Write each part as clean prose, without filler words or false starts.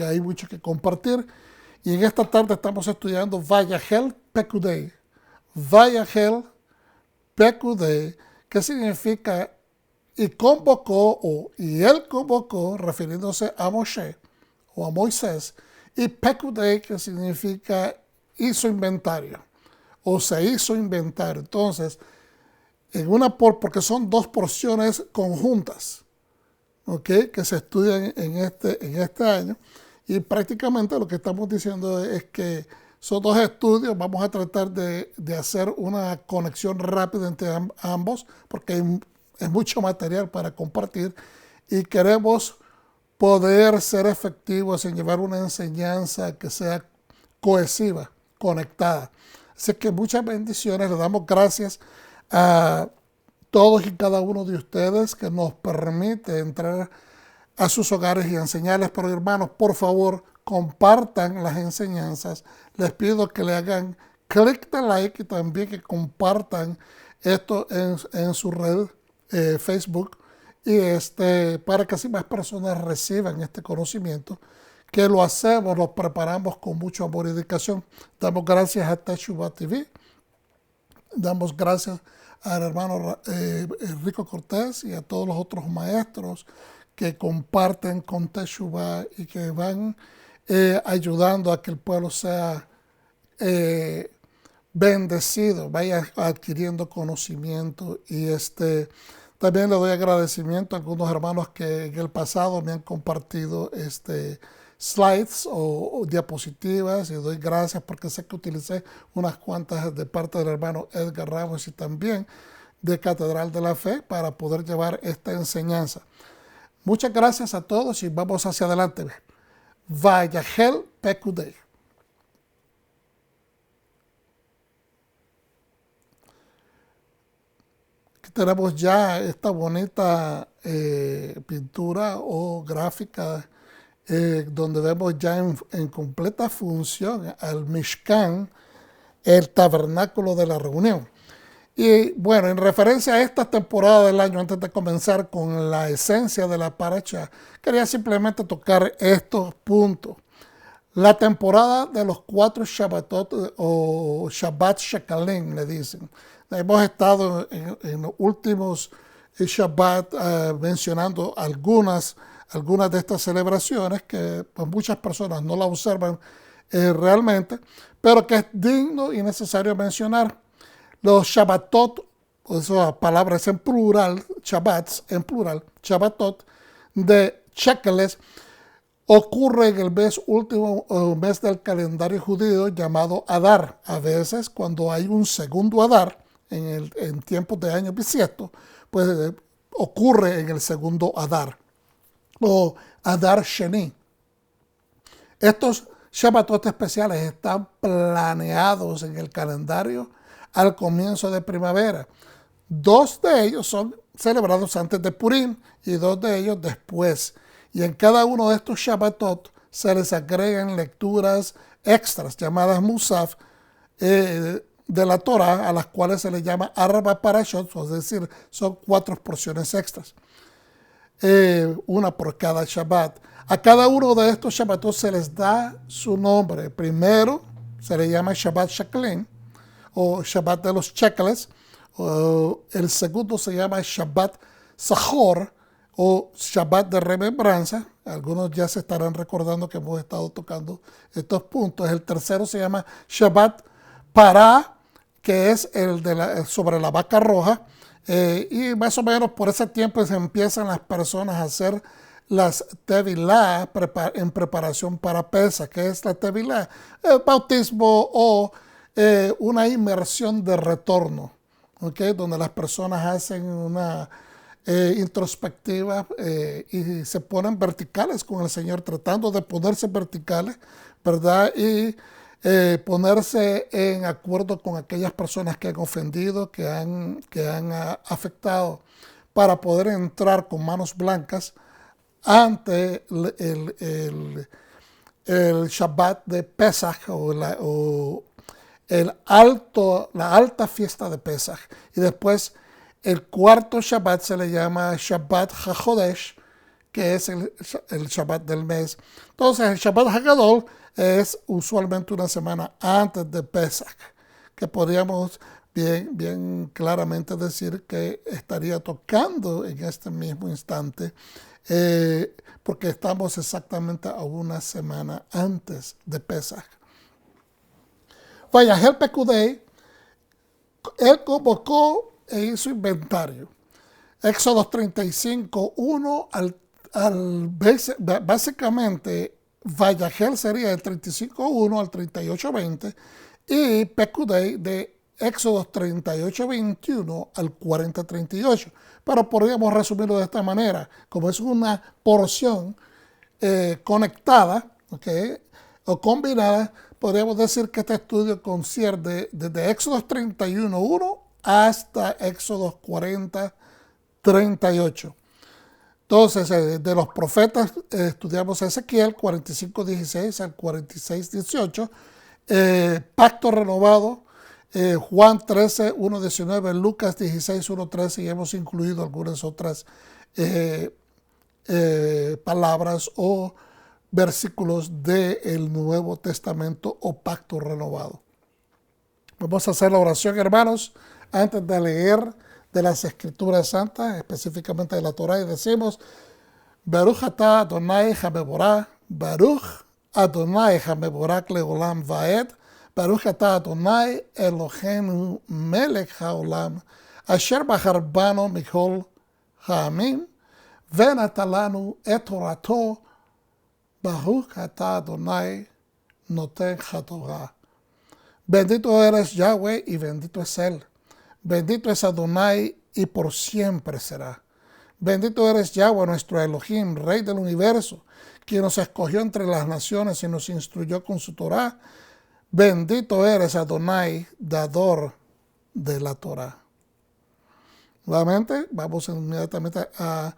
que hay mucho que compartir. Y en esta tarde estamos estudiando Vayahel Pekudei. Vayahel Pekudei, que significa y convocó, y él convocó, refiriéndose a Moshe o a Moisés, y Pekudei, que significa hizo inventario o se hizo inventario. Entonces, porque son dos porciones conjuntas, ¿okay?, que se estudian en este año, y prácticamente lo que estamos diciendo es que son dos estudios. Vamos a tratar de hacer una conexión rápida entre ambos, porque hay mucho material para compartir y queremos poder ser efectivos en llevar una enseñanza que sea cohesiva, conectada. Así que muchas bendiciones. Le damos gracias a todos y cada uno de ustedes que nos permite entrar a sus hogares y enseñarles. Pero hermanos, por favor, compartan las enseñanzas. Les pido que le hagan clic de like y también que compartan esto en su red Facebook, y para que así más personas reciban este conocimiento, que lo hacemos, lo preparamos con mucho amor y dedicación. Damos gracias a Teshuvah TV, damos gracias al hermano Enrico Cortés y a todos los otros maestros que comparten con Teshuvah y que van ayudando a que el pueblo sea bendecido, vaya adquiriendo conocimiento. Y también le doy agradecimiento a algunos hermanos que en el pasado me han compartido slides o diapositivas, y doy gracias porque sé que utilicé unas cuantas de parte del hermano Edgar Ramos y también de Catedral de la Fe para poder llevar esta enseñanza. Muchas gracias a todos y vamos hacia adelante. Vayahel Pekudei. Aquí tenemos ya esta bonita pintura o gráfica donde vemos ya en completa función al Mishkan, el tabernáculo de la reunión. Y bueno, en referencia a esta temporada del año, antes de comenzar con la esencia de la paracha, quería simplemente tocar estos puntos. La temporada de los 4 Shabbatot o Shabbat Shekalim, le dicen. Hemos estado en los últimos Shabbat mencionando algunas de estas celebraciones que pues, muchas personas no la observan realmente, pero que es digno y necesario mencionar. Los Shabbatot, esa palabra es en plural, Shabbats en plural, Shabbatot de Shekeles, ocurre en el último mes del calendario judío llamado Adar. A veces cuando hay un segundo Adar en tiempos de año bisiesto, pues ocurre en el segundo Adar o Adar Sheni. Estos Shabbatot especiales están planeados en el calendario al comienzo de primavera. 2 de ellos son celebrados antes de Purim y 2 de ellos después. Y en cada uno de estos Shabbatot se les agregan lecturas extras llamadas Musaf de la Torah, a las cuales se les llama Arba Parashot, es decir, son 4 porciones extras, una por cada Shabbat. A cada uno de estos Shabbatot se les da su nombre. Primero se le llama Shabbat Shekalim o Shabbat de los Shekeles. El segundo se llama Shabbat Zachor o Shabbat de remembranza. Algunos ya se estarán recordando que hemos estado tocando estos puntos. El tercero se llama Shabbat Pará, que es el sobre la vaca roja. Y más o menos por ese tiempo se empiezan las personas a hacer las tevilá en preparación para Pesach. ¿Qué es la tevilá? El bautismo o una inmersión de retorno, ¿okay?, donde las personas hacen una introspectiva y se ponen verticales con el Señor, tratando de ponerse verticales, ¿verdad? Y ponerse en acuerdo con aquellas personas que han ofendido, que han afectado, para poder entrar con manos blancas ante el Shabbat de Pesach o la alta fiesta de Pesach. Y después el cuarto Shabbat se le llama Shabbat HaChodesh, que es el Shabbat del mes. Entonces, el Shabbat Hagadol es usualmente una semana antes de Pesach, que podríamos bien claramente decir que estaría tocando en este mismo instante, porque estamos exactamente a una semana antes de Pesach. Vayahel Pekudei, él convocó e hizo inventario. Éxodo 35, 1 básicamente Vayahel sería del 35.1 al 38.20 y Pekudei de Éxodo 38.21 al 40.38. Pero podríamos resumirlo de esta manera, como es una porción conectada, ¿okay?, o combinada, podríamos decir que este estudio concierne desde Éxodo 31.1 hasta Éxodo 40.38. Entonces, de los profetas estudiamos Ezequiel 45.16 al 46.18, Pacto Renovado, Juan 13.1.19, Lucas 16.1.13, y hemos incluido algunas otras palabras o versículos del Nuevo Testamento o Pacto Renovado. Vamos a hacer la oración, hermanos, antes de leer de las Escrituras Santas, específicamente de la Torah, y decimos: Baruch atah Adonai hameborah, Baruch Adonai hameborah leolam vaed, Baruch atah Adonai Eloheinu melech haolam, asher bahar banu mikol ha'amim, ונתן לנו את תורתו, Baruch atah Adonai notén hatorah. Bendito eres Yahweh y bendito es Él. Bendito es Adonai y por siempre será. Bendito eres Yahweh, nuestro Elohim, Rey del universo, quien nos escogió entre las naciones y nos instruyó con su Torah. Bendito eres Adonai, dador de la Torah. Nuevamente, vamos inmediatamente a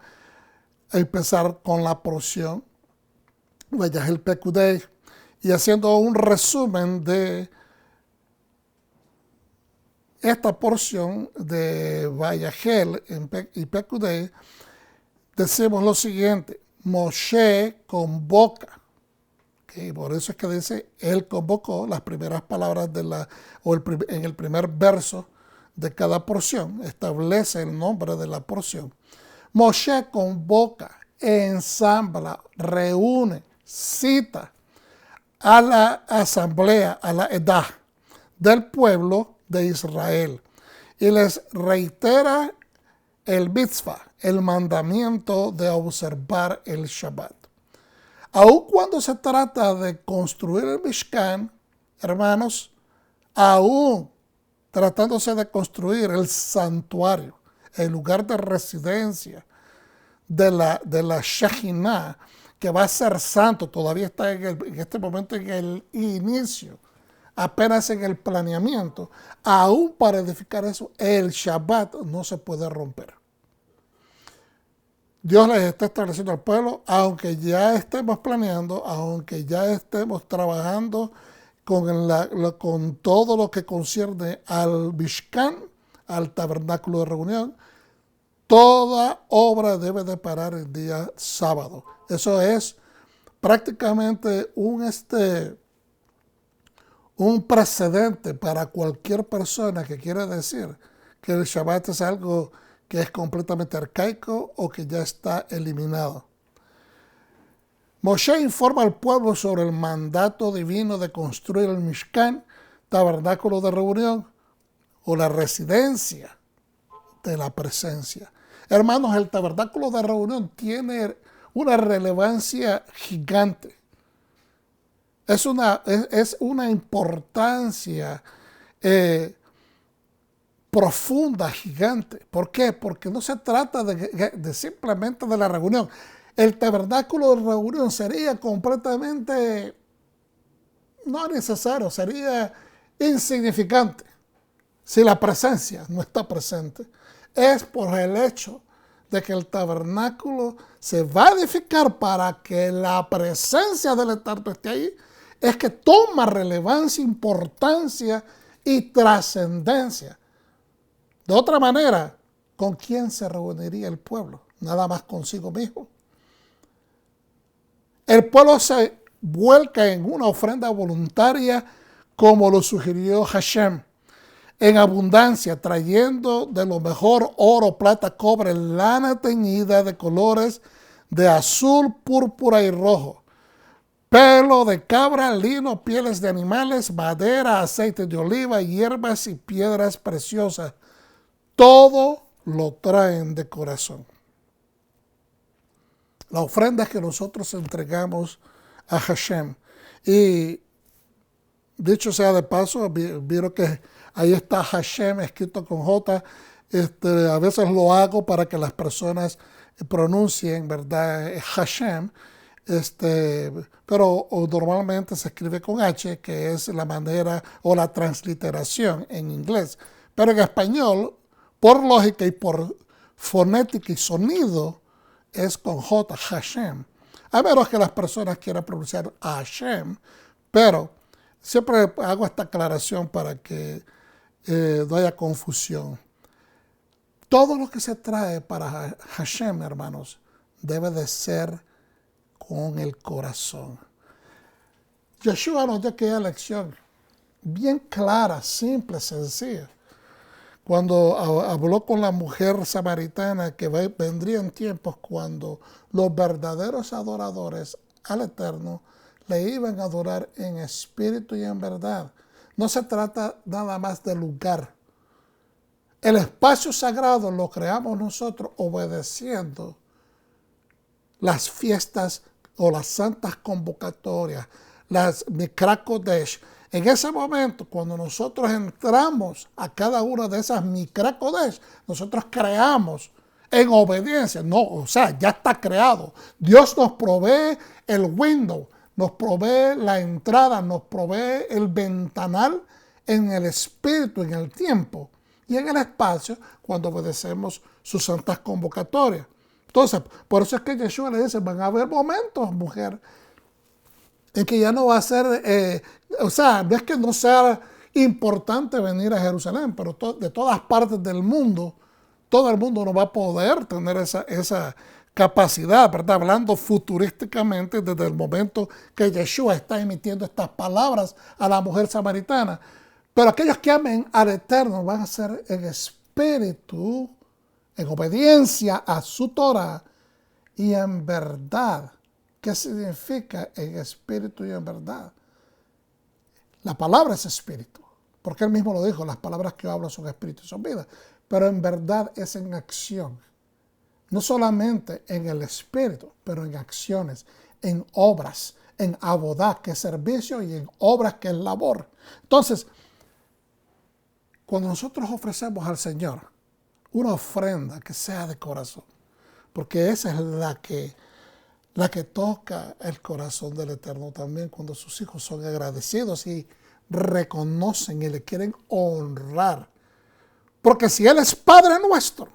empezar con la porción Vayahel Pekudei, y haciendo un resumen de esta porción de Vayahel y Pekudei, decimos lo siguiente: Moshe convoca, ¿okay? Por eso es que dice, él convocó. Las primeras palabras en el primer verso de cada porción establece el nombre de la porción. Moshe convoca, ensambla, reúne, cita a la asamblea, a la edad del pueblo de Israel, y les reitera el mitzvah, el mandamiento de observar el Shabbat. Aun cuando se trata de construir el Mishkan, hermanos, aún tratándose de construir el santuario, el lugar de residencia de la Shejinah, que va a ser santo, todavía está en este momento en el inicio, apenas en el planeamiento. Aún para edificar eso, el Shabbat no se puede romper. Dios les está estableciendo al pueblo, aunque ya estemos planeando, aunque ya estemos trabajando con todo lo que concierne al Mishkan, al tabernáculo de reunión, toda obra debe de parar el día sábado. Eso es prácticamente un precedente para cualquier persona que quiera decir que el Shabbat es algo que es completamente arcaico o que ya está eliminado. Moshe informa al pueblo sobre el mandato divino de construir el Mishkan, tabernáculo de reunión, o la residencia de la presencia. Hermanos, el tabernáculo de reunión tiene una relevancia gigante. Es una importancia profunda, gigante. ¿Por qué? Porque no se trata de simplemente de la reunión. El tabernáculo de reunión sería completamente no necesario, sería insignificante si la presencia no está presente. Es por el hecho de que el tabernáculo se va a edificar para que la presencia del Eterno esté ahí, es que toma relevancia, importancia y trascendencia. De otra manera, ¿con quién se reuniría el pueblo? Nada más consigo mismo. el pueblo se vuelca en una ofrenda voluntaria como lo sugirió Hashem, en abundancia, trayendo de lo mejor oro, plata, cobre, lana teñida de colores de azul, púrpura y rojo, pelo de cabra, lino, pieles de animales, madera, aceite de oliva, hierbas y piedras preciosas. Todo lo traen de corazón. La ofrenda que nosotros entregamos a Hashem. Y dicho sea de paso, vieron que ahí está Hashem escrito con J. A veces lo hago para que las personas pronuncien, ¿verdad? Hashem. Pero normalmente se escribe con H, que es la manera o la transliteración en inglés. Pero en español, por lógica y por fonética y sonido, es con J, Hashem. A menos que las personas quieran pronunciar Hashem, pero siempre hago esta aclaración para que no haya confusión. Todo lo que se trae para Hashem, hermanos, debe de ser con el corazón. Yeshua nos dio aquella lección bien clara, simple, sencilla. Cuando habló con la mujer samaritana que vendrían tiempos cuando los verdaderos adoradores al Eterno le iban a adorar en espíritu y en verdad. No se trata nada más de lugar. El espacio sagrado lo creamos nosotros obedeciendo las fiestas o las santas convocatorias, las Mikra Kodesh. En ese momento, cuando nosotros entramos a cada una de esas Mikra Kodesh, nosotros creamos en obediencia. No, o sea, ya está creado. Dios nos provee el window, nos provee la entrada, nos provee el ventanal en el espíritu, en el tiempo y en el espacio cuando obedecemos sus santas convocatorias. Entonces, por eso es que Yeshua le dice, van a haber momentos, mujer, en que ya no va a ser, o sea, no es que no sea importante venir a Jerusalén, pero de todas partes del mundo, todo el mundo no va a poder tener esa capacidad, ¿verdad? Hablando futurísticamente desde el momento que Yeshua está emitiendo estas palabras a la mujer samaritana. Pero aquellos que amen al Eterno van a ser en espíritu, en obediencia a su Torah y en verdad. ¿Qué significa en espíritu y en verdad? La palabra es espíritu, porque él mismo lo dijo, las palabras que yo hablo son espíritu y son vida, pero en verdad es en acción. No solamente en el espíritu, pero en acciones, en obras, en abodá, que es servicio, y en obras, que es labor. Entonces, cuando nosotros ofrecemos al Señor una ofrenda que sea de corazón, porque esa es la que toca el corazón del Eterno también, cuando sus hijos son agradecidos y reconocen y le quieren honrar. Porque si Él es Padre nuestro,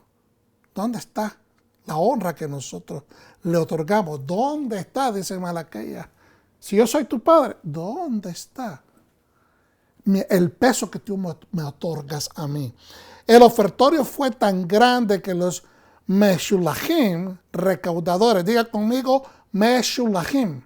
¿dónde está la honra que nosotros le otorgamos? ¿Dónde está? Dice Malaquías. Si yo soy tu Padre, ¿dónde está el peso que tú me otorgas a mí? El ofertorio fue tan grande que los Meshulachim, recaudadores, diga conmigo, Meshulachim,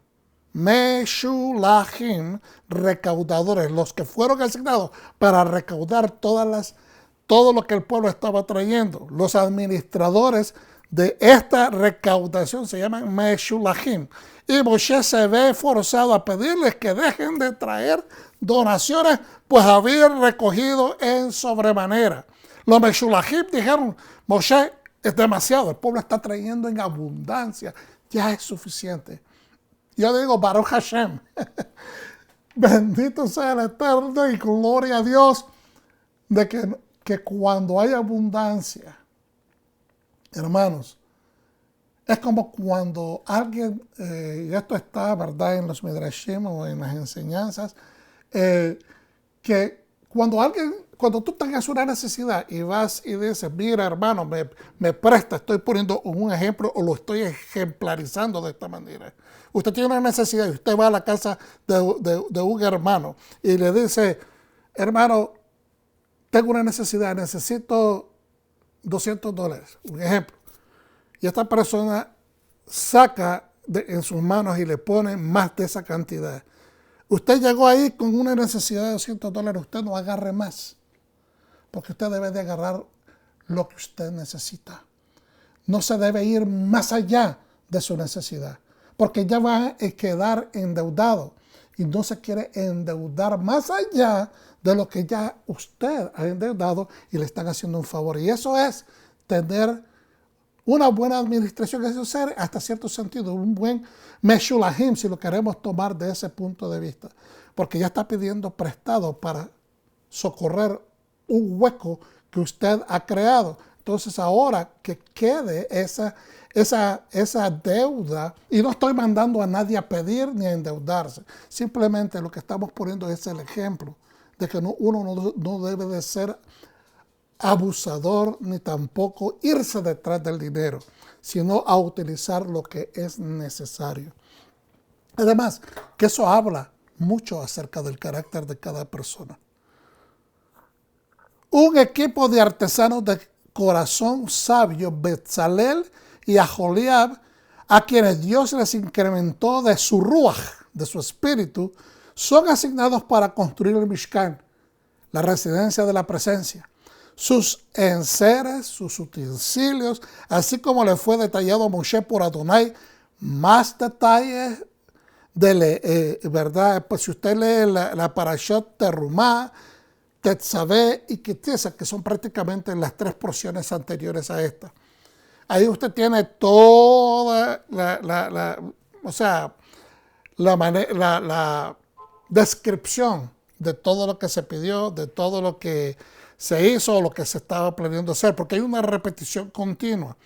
recaudadores, los que fueron asignados para recaudar todo lo que el pueblo estaba trayendo. Los administradores de esta recaudación se llaman Meshulachim. Y Moshe se ve forzado a pedirles que dejen de traer donaciones, pues habían recogido en sobremanera. Los Meshulachim dijeron, Moshe, es demasiado, el pueblo está trayendo en abundancia, ya es suficiente. Yo digo, Baruch Hashem, bendito sea el Eterno y gloria a Dios, de que cuando hay abundancia, hermanos, es como cuando alguien, y esto está, ¿verdad?, en los Midrashim o en las enseñanzas, que cuando tú tengas una necesidad y vas y dices, mira, hermano, me presta, estoy poniendo un ejemplo o lo estoy ejemplarizando de esta manera. Usted tiene una necesidad y usted va a la casa de un hermano y le dice, hermano, tengo una necesidad, necesito $200, un ejemplo. Y esta persona saca en sus manos y le pone más de esa cantidad. Usted llegó ahí con una necesidad de $200, usted no agarre más, porque usted debe de agarrar lo que usted necesita. No se debe ir más allá de su necesidad, porque ya va a quedar endeudado y no se quiere endeudar más allá de lo que ya usted ha endeudado y le están haciendo un favor. Y eso es tener una buena administración, eso es ser hasta cierto sentido un buen meshulahim, si lo queremos tomar de ese punto de vista, porque ya está pidiendo prestado para socorrer un hueco que usted ha creado. Entonces ahora que quede esa deuda, y no estoy mandando a nadie a pedir ni a endeudarse, simplemente lo que estamos poniendo es el ejemplo de que uno no debe de ser abusador ni tampoco irse detrás del dinero, sino a utilizar lo que es necesario. Además, que eso habla mucho acerca del carácter de cada persona. Un equipo de artesanos de corazón sabio, Betzalel y Aholiab, a quienes Dios les incrementó de su ruaj, de su espíritu, son asignados para construir el Mishkan, la residencia de la presencia. Sus enseres, sus utensilios, así como le fue detallado a Moshe por Adonai, más detalles ¿verdad? Pues si usted lee la Parashat Terumá, Tetzaveh y Kitisa, que son prácticamente las tres porciones anteriores a esta. Ahí usted tiene toda la descripción de todo lo que se pidió, de todo lo que se hizo o lo que se estaba planeando hacer, porque hay una repetición continua.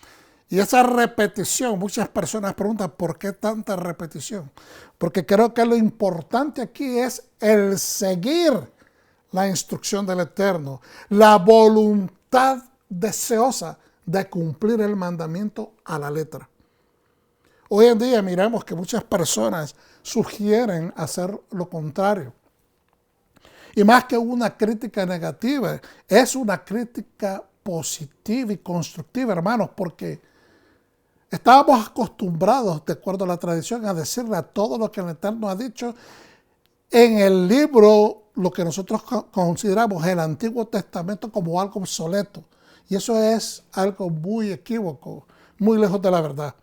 Y esa repetición, muchas personas preguntan, ¿por qué tanta repetición? Porque creo que lo importante aquí es el seguir la instrucción del Eterno, la voluntad deseosa de cumplir el mandamiento a la letra. Hoy en día miramos que muchas personas sugieren hacer lo contrario. Y más que una crítica negativa, es una crítica positiva y constructiva, hermanos, porque estábamos acostumbrados, de acuerdo a la tradición, a decirle a todo lo que el Eterno ha dicho en el libro, lo que nosotros consideramos el Antiguo Testamento, como algo obsoleto. Y eso es algo muy equívoco, muy lejos de la verdad.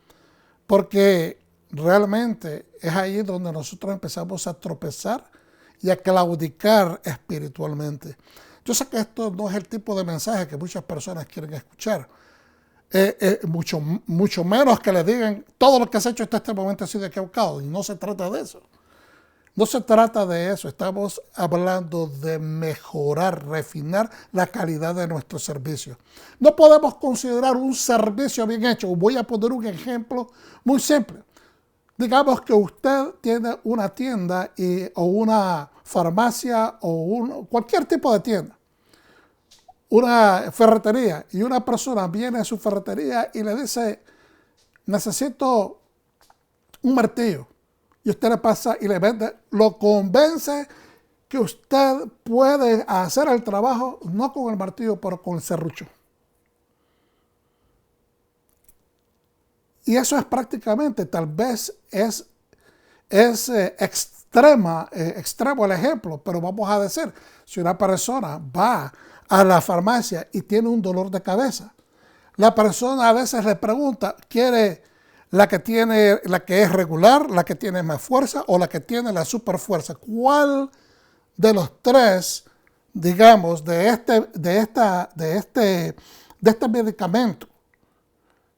Porque realmente es ahí donde nosotros empezamos a tropezar y a claudicar espiritualmente. Yo sé que esto no es el tipo de mensaje que muchas personas quieren escuchar. Mucho menos que le digan todo lo que has hecho hasta este momento ha sido equivocado. Y no se trata de eso. No se trata de eso. Estamos hablando de mejorar, refinar la calidad de nuestro servicio. No podemos considerar un servicio bien hecho. Voy a poner un ejemplo muy simple. Digamos que usted tiene una tienda o una farmacia o cualquier tipo de tienda, una ferretería, y una persona viene a su ferretería y le dice, necesito un martillo, y usted le pasa y le vende, lo convence que usted puede hacer el trabajo no con el martillo, pero con el serrucho. Y eso es prácticamente, tal vez es extremo el ejemplo, pero vamos a decir, si una persona va a la farmacia y tiene un dolor de cabeza, la persona a veces le pregunta, ¿quiere la que es regular, la que tiene más fuerza o la que tiene la super fuerza? ¿Cuál de los tres, digamos, de este medicamento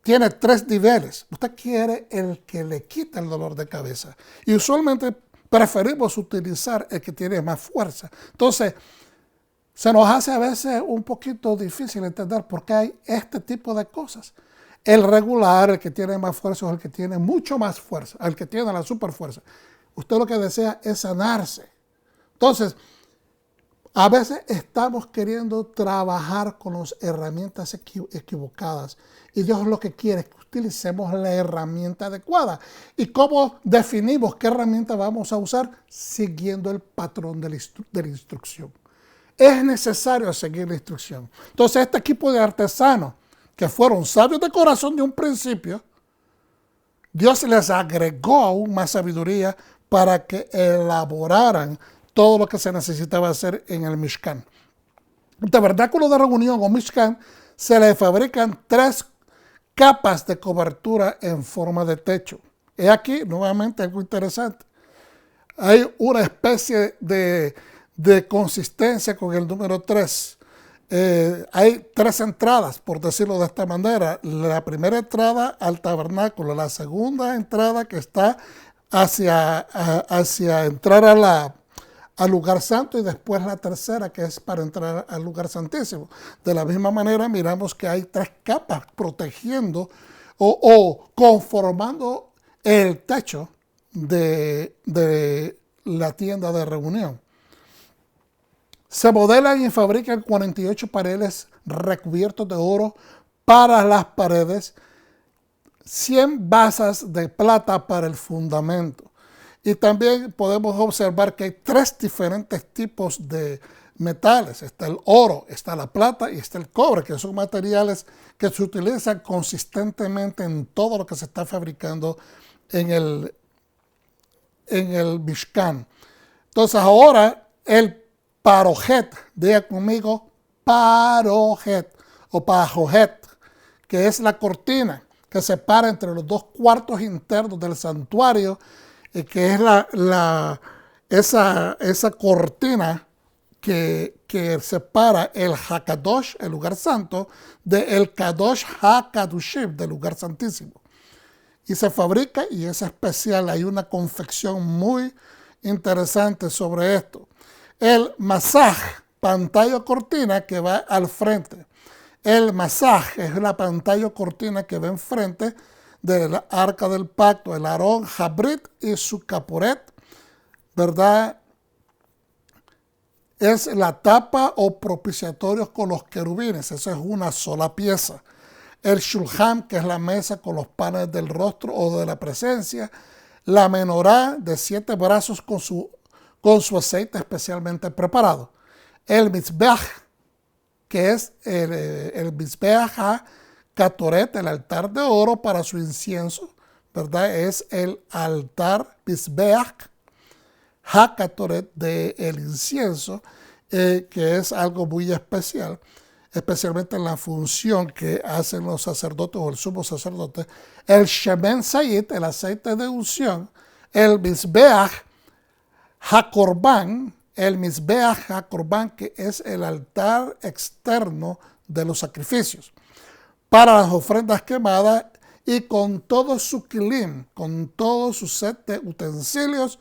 tiene tres niveles? Usted quiere el que le quita el dolor de cabeza. Y usualmente preferimos utilizar el que tiene más fuerza. Entonces, se nos hace a veces un poquito difícil entender por qué hay este tipo de cosas. El regular, el que tiene más fuerza, es el que tiene mucho más fuerza, el que tiene la super fuerza. Usted lo que desea es sanarse. Entonces, a veces estamos queriendo trabajar con las herramientas equivocadas. Y Dios lo que quiere es que utilicemos la herramienta adecuada. ¿Y cómo definimos qué herramienta vamos a usar? Siguiendo el patrón de la instrucción. Es necesario seguir la instrucción. Entonces, este equipo de artesanos, que fueron sabios de corazón de un principio, Dios les agregó aún más sabiduría para que elaboraran todo lo que se necesitaba hacer en el Mishkan. El tabernáculo de reunión o Mishkan se le fabrican 3 capas de cobertura en forma de techo. He aquí, nuevamente, algo interesante. Hay una especie de consistencia con el número 3. Hay 3 entradas, por decirlo de esta manera. La primera entrada al tabernáculo, la segunda entrada que está hacia entrar al lugar santo, y después la tercera que es para entrar al lugar santísimo. De la misma manera miramos que hay 3 capas protegiendo o conformando el techo de la tienda de reunión. Se modelan y fabrican 48 paneles recubiertos de oro para las paredes, 100 basas de plata para el fundamento. Y también podemos observar que hay 3 diferentes tipos de metales. Está el oro, está la plata y está el cobre, que son materiales que se utilizan consistentemente en todo lo que se está fabricando en el Mishkan. Entonces ahora el parojet, diga conmigo, parojet o pajojet, que es la cortina que separa entre los 2 cuartos internos del santuario, que es esa cortina que separa el Hakadosh, el lugar santo, del Kadosh HaKadoshim, del lugar santísimo. Y se fabrica y es especial. Hay una confección muy interesante sobre esto. El masaj, pantalla cortina que va al frente. El masaj es la pantalla cortina que va enfrente del arca del pacto, el Aarón Habrit y su caporet, ¿verdad? Es la tapa o propiciatorios con los querubines. Esa es una sola pieza. El shulchan, que es la mesa con los panes del rostro o de la presencia. La menorá de 7 brazos con su aceite especialmente preparado. El mizbeach, que es el mizbeach HaKatoret, el altar de oro para su incienso, ¿verdad? Es el altar mizbeach HaKatoret del incienso, que es algo muy especial, especialmente en la función que hacen los sacerdotes o el sumo sacerdote. El shemen sayit, el aceite de unción. El mizbeach HaKorban, el mizbeach HaKorban, que es el altar externo de los sacrificios para las ofrendas quemadas, y con todo su kilim, con todo su set de utensilios,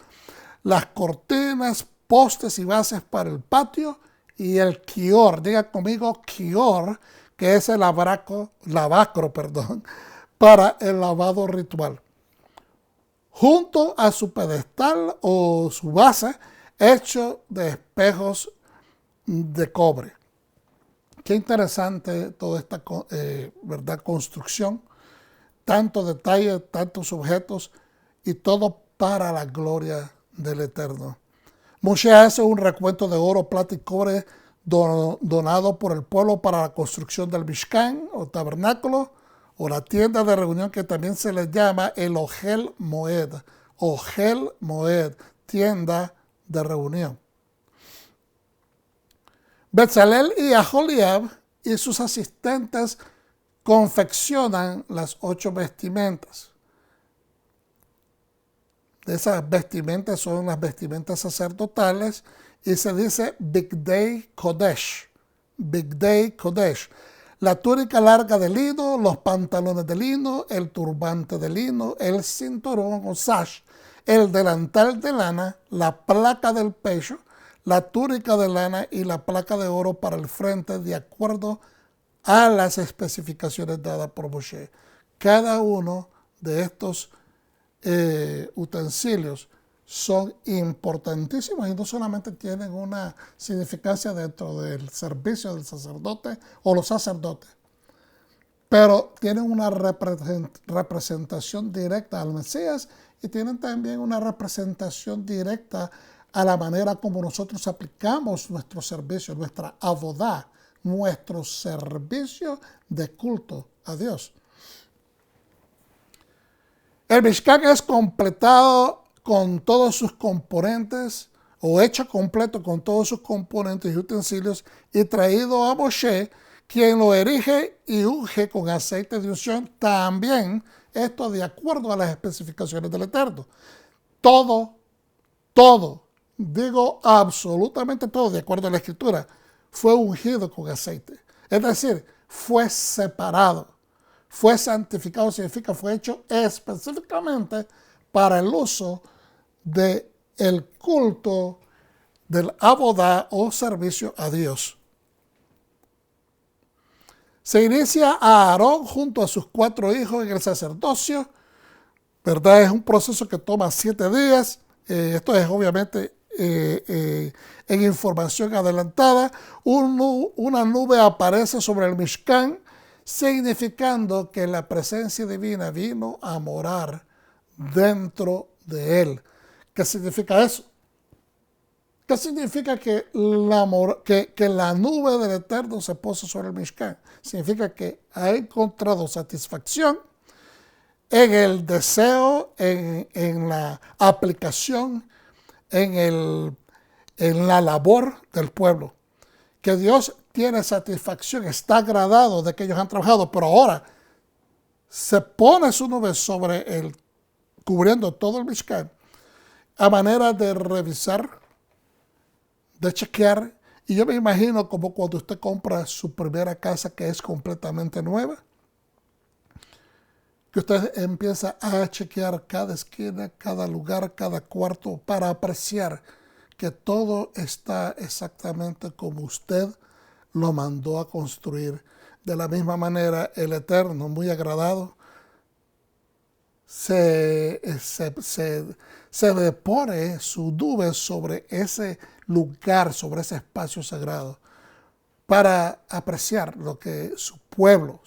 las cortinas, postes y bases para el patio, y el kior, diga conmigo kior, que es el lavacro, para el lavado ritual. Junto a su pedestal o su base, hecho de espejos de cobre. Qué interesante toda esta ¿verdad? Construcción, tantos detalles, tantos objetos, y todo para la gloria del Eterno. Moshe hace un recuento de oro, plata y cobre donado por el pueblo para la construcción del Mishkan o tabernáculo o la tienda de reunión, que también se le llama el Ohel Moed, tienda de reunión. Betzalel y Aholiab y sus asistentes confeccionan las 8 vestimentas. De esas vestimentas son las vestimentas sacerdotales, y se dice Bigdei Kodesh. Bigdei Kodesh. La túnica larga de lino, los pantalones de lino, el turbante de lino, el cinturón o sash, el delantal de lana, la placa del pecho, la túnica de lana y la placa de oro para el frente, de acuerdo a las especificaciones dadas por Moshe. Cada uno de estos utensilios son importantísimos y no solamente tienen una significancia dentro del servicio del sacerdote o los sacerdotes, pero tienen una representación directa al Mesías, y tienen también una representación directa a la manera como nosotros aplicamos nuestro servicio, nuestra avodá, nuestro servicio de culto a Dios. El Mishkan es completado con todos sus componentes, o hecho completo con todos sus componentes y utensilios, y traído a Moshe, quien lo erige y unge con aceite de unción, también esto de acuerdo a las especificaciones del Eterno. Todo, digo absolutamente todo, de acuerdo a la Escritura, fue ungido con aceite. Es decir, fue separado, fue santificado, significa fue hecho específicamente para el uso del culto del abodá o servicio a Dios. Se inicia a Aarón junto a sus 4 hijos en el sacerdocio, ¿verdad? Es un proceso que toma 7 días. Esto es obviamente en información adelantada. Una nube aparece sobre el Mishkan, significando que la presencia divina vino a morar dentro de él. ¿Qué significa eso? ¿Qué significa que la nube del Eterno se posa sobre el Mishkan? Significa que ha encontrado satisfacción en el deseo, en la aplicación, en la labor del pueblo. Que Dios tiene satisfacción, está agradado de que ellos han trabajado, pero ahora se pone su nube sobre él, cubriendo todo el Mishkan, a manera de revisar, de chequear. Y yo me imagino como cuando usted compra su primera casa que es completamente nueva, que usted empieza a chequear cada esquina, cada lugar, cada cuarto, para apreciar que todo está exactamente como usted lo mandó a construir. De la misma manera, el Eterno, muy agradado, se depone su nube sobre ese lugar, sobre ese espacio sagrado, para apreciar lo que su pueblo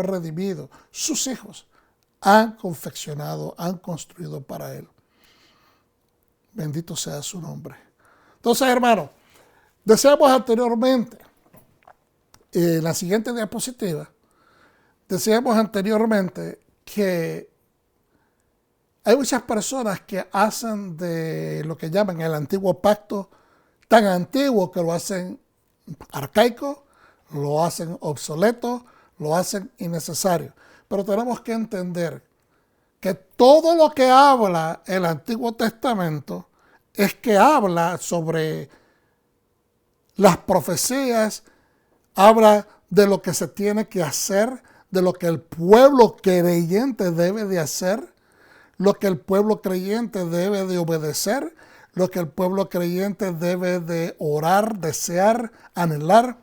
redimido, sus hijos, han confeccionado, han construido para él. Bendito sea su nombre. Entonces, hermano, decíamos anteriormente, en la siguiente diapositiva, decíamos anteriormente que hay muchas personas que hacen de lo que llaman el antiguo pacto tan antiguo que lo hacen arcaico, lo hacen obsoleto, lo hacen innecesario. Pero tenemos que entender que todo lo que habla el Antiguo Testamento es que habla sobre las profecías, habla de lo que se tiene que hacer, de lo que el pueblo creyente debe de hacer, lo que el pueblo creyente debe de obedecer, lo que el pueblo creyente debe de orar, desear, anhelar.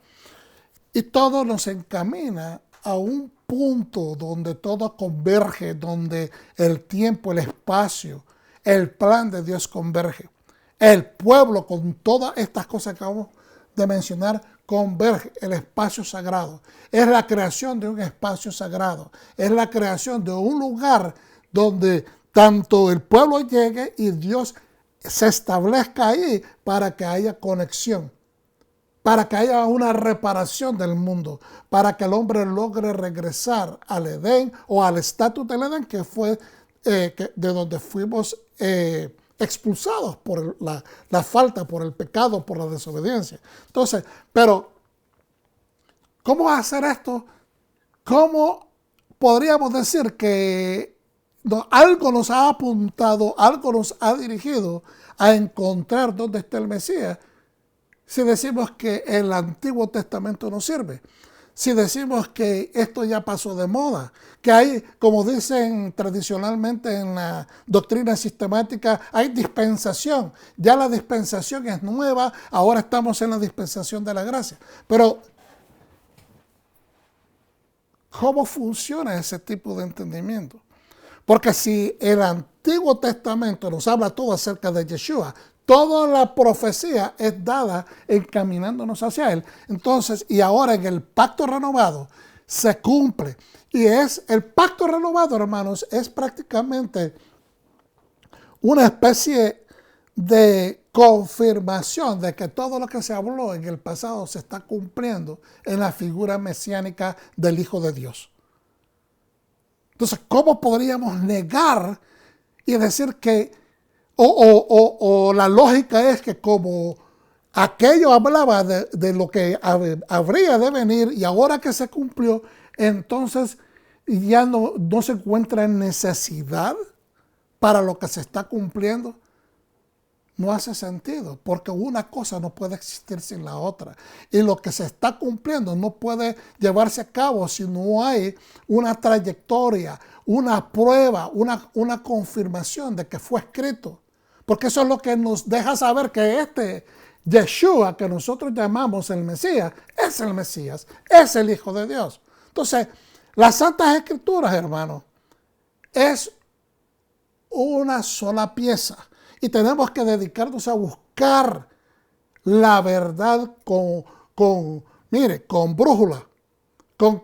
Y todo nos encamina a un punto donde todo converge, donde el tiempo, el espacio, el plan de Dios converge. El pueblo, con todas estas cosas que acabamos de mencionar, converge. El espacio sagrado es la creación de un espacio sagrado, es la creación de un lugar donde tanto el pueblo llegue y Dios se establezca ahí para que haya conexión, para que haya una reparación del mundo, para que el hombre logre regresar al Edén o al estatus del Edén que fue de donde fuimos expulsados por la falta, por el pecado, por la desobediencia. Entonces, pero ¿cómo hacer esto? ¿Cómo podríamos decir que algo nos ha apuntado, algo nos ha dirigido a encontrar dónde está el Mesías? Si decimos que el Antiguo Testamento no sirve, si decimos que esto ya pasó de moda, que hay, como dicen tradicionalmente en la doctrina sistemática, hay dispensación, ya la dispensación es nueva, ahora estamos en la dispensación de la gracia. Pero, ¿cómo funciona ese tipo de entendimiento? Porque si el Antiguo Testamento nos habla todo acerca de Yeshua, toda la profecía es dada encaminándonos hacia Él. Entonces, y ahora en el pacto renovado se cumple. Y el pacto renovado, hermanos, es prácticamente una especie de confirmación de que todo lo que se habló en el pasado se está cumpliendo en la figura mesiánica del Hijo de Dios. Entonces, ¿cómo podríamos negar y decir que, o la lógica es que como aquello hablaba de lo que habría de venir y ahora que se cumplió, entonces ya no se encuentra en necesidad para lo que se está cumpliendo? No hace sentido, porque una cosa no puede existir sin la otra. Y lo que se está cumpliendo no puede llevarse a cabo si no hay una trayectoria, una prueba, una confirmación de que fue escrito. Porque eso es lo que nos deja saber que este Yeshua, que nosotros llamamos el Mesías, es el Hijo de Dios. Entonces, las Santas Escrituras, hermanos, es una sola pieza. Y tenemos que dedicarnos a buscar la verdad con brújula, con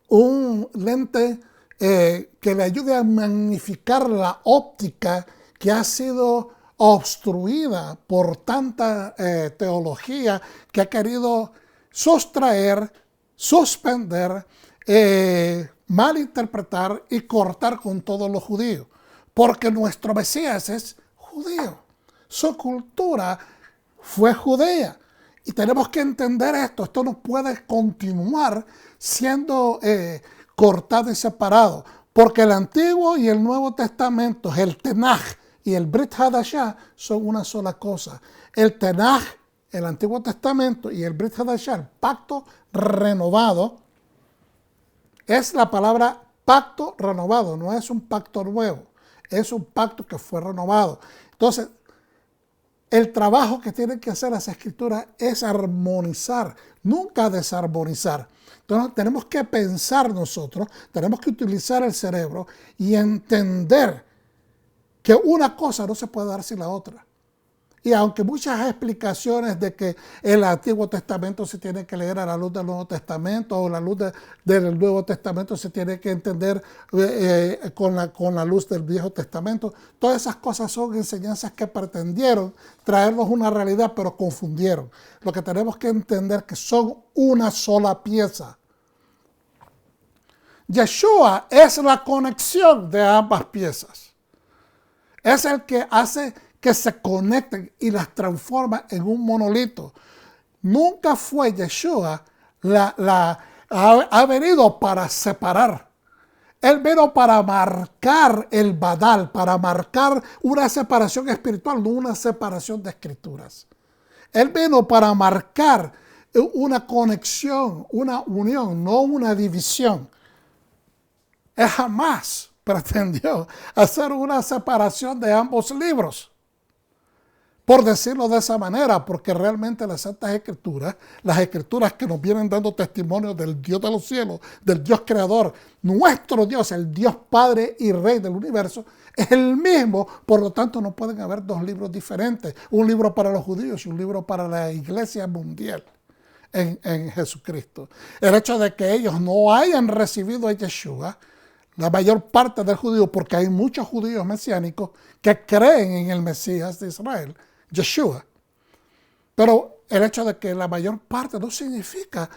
un lente que le ayude a magnificar la óptica que ha sido obstruida por tanta teología que ha querido sustraer, suspender, malinterpretar y cortar con todos los judíos. Porque nuestro Mesías es judío. Su cultura fue judea. Y tenemos que entender esto. Esto no puede continuar siendo cortado y separado. Porque el Antiguo y el Nuevo Testamento, el Tenaj y el Brit Hadashah son una sola cosa. El Tenaj, el Antiguo Testamento, y el Brit Hadashah, el pacto renovado, es la palabra pacto renovado, no es un pacto nuevo, es un pacto que fue renovado. Entonces, el trabajo que tienen que hacer las escrituras es armonizar, nunca desarmonizar. Entonces, tenemos que pensar nosotros, tenemos que utilizar el cerebro y entender que una cosa no se puede dar sin la otra. Y aunque muchas explicaciones de que el Antiguo Testamento se tiene que leer a la luz del Nuevo Testamento o la luz del Nuevo Testamento se tiene que entender con la luz del Viejo Testamento, todas esas cosas son enseñanzas que pretendieron traernos una realidad, pero confundieron. Lo que tenemos que entender es que son una sola pieza. Yeshua es la conexión de ambas piezas. Es el que hace que se conecten y las transforma en un monolito. Nunca fue Yeshua, ha venido para separar. Él vino para marcar el badal, para marcar una separación espiritual, no una separación de escrituras. Él vino para marcar una conexión, una unión, no una división. Él jamás pretendió hacer una separación de ambos libros. Por decirlo de esa manera, porque realmente las Santas Escrituras, las Escrituras que nos vienen dando testimonio del Dios de los cielos, del Dios creador, nuestro Dios, el Dios Padre y Rey del universo, es el mismo, por lo tanto no pueden haber dos libros diferentes, un libro para los judíos y un libro para la iglesia mundial en Jesucristo. El hecho de que ellos no hayan recibido a Yeshua, la mayor parte del judío, porque hay muchos judíos mesiánicos que creen en el Mesías de Israel, Yeshua. Pero el hecho de que la mayor parte no significa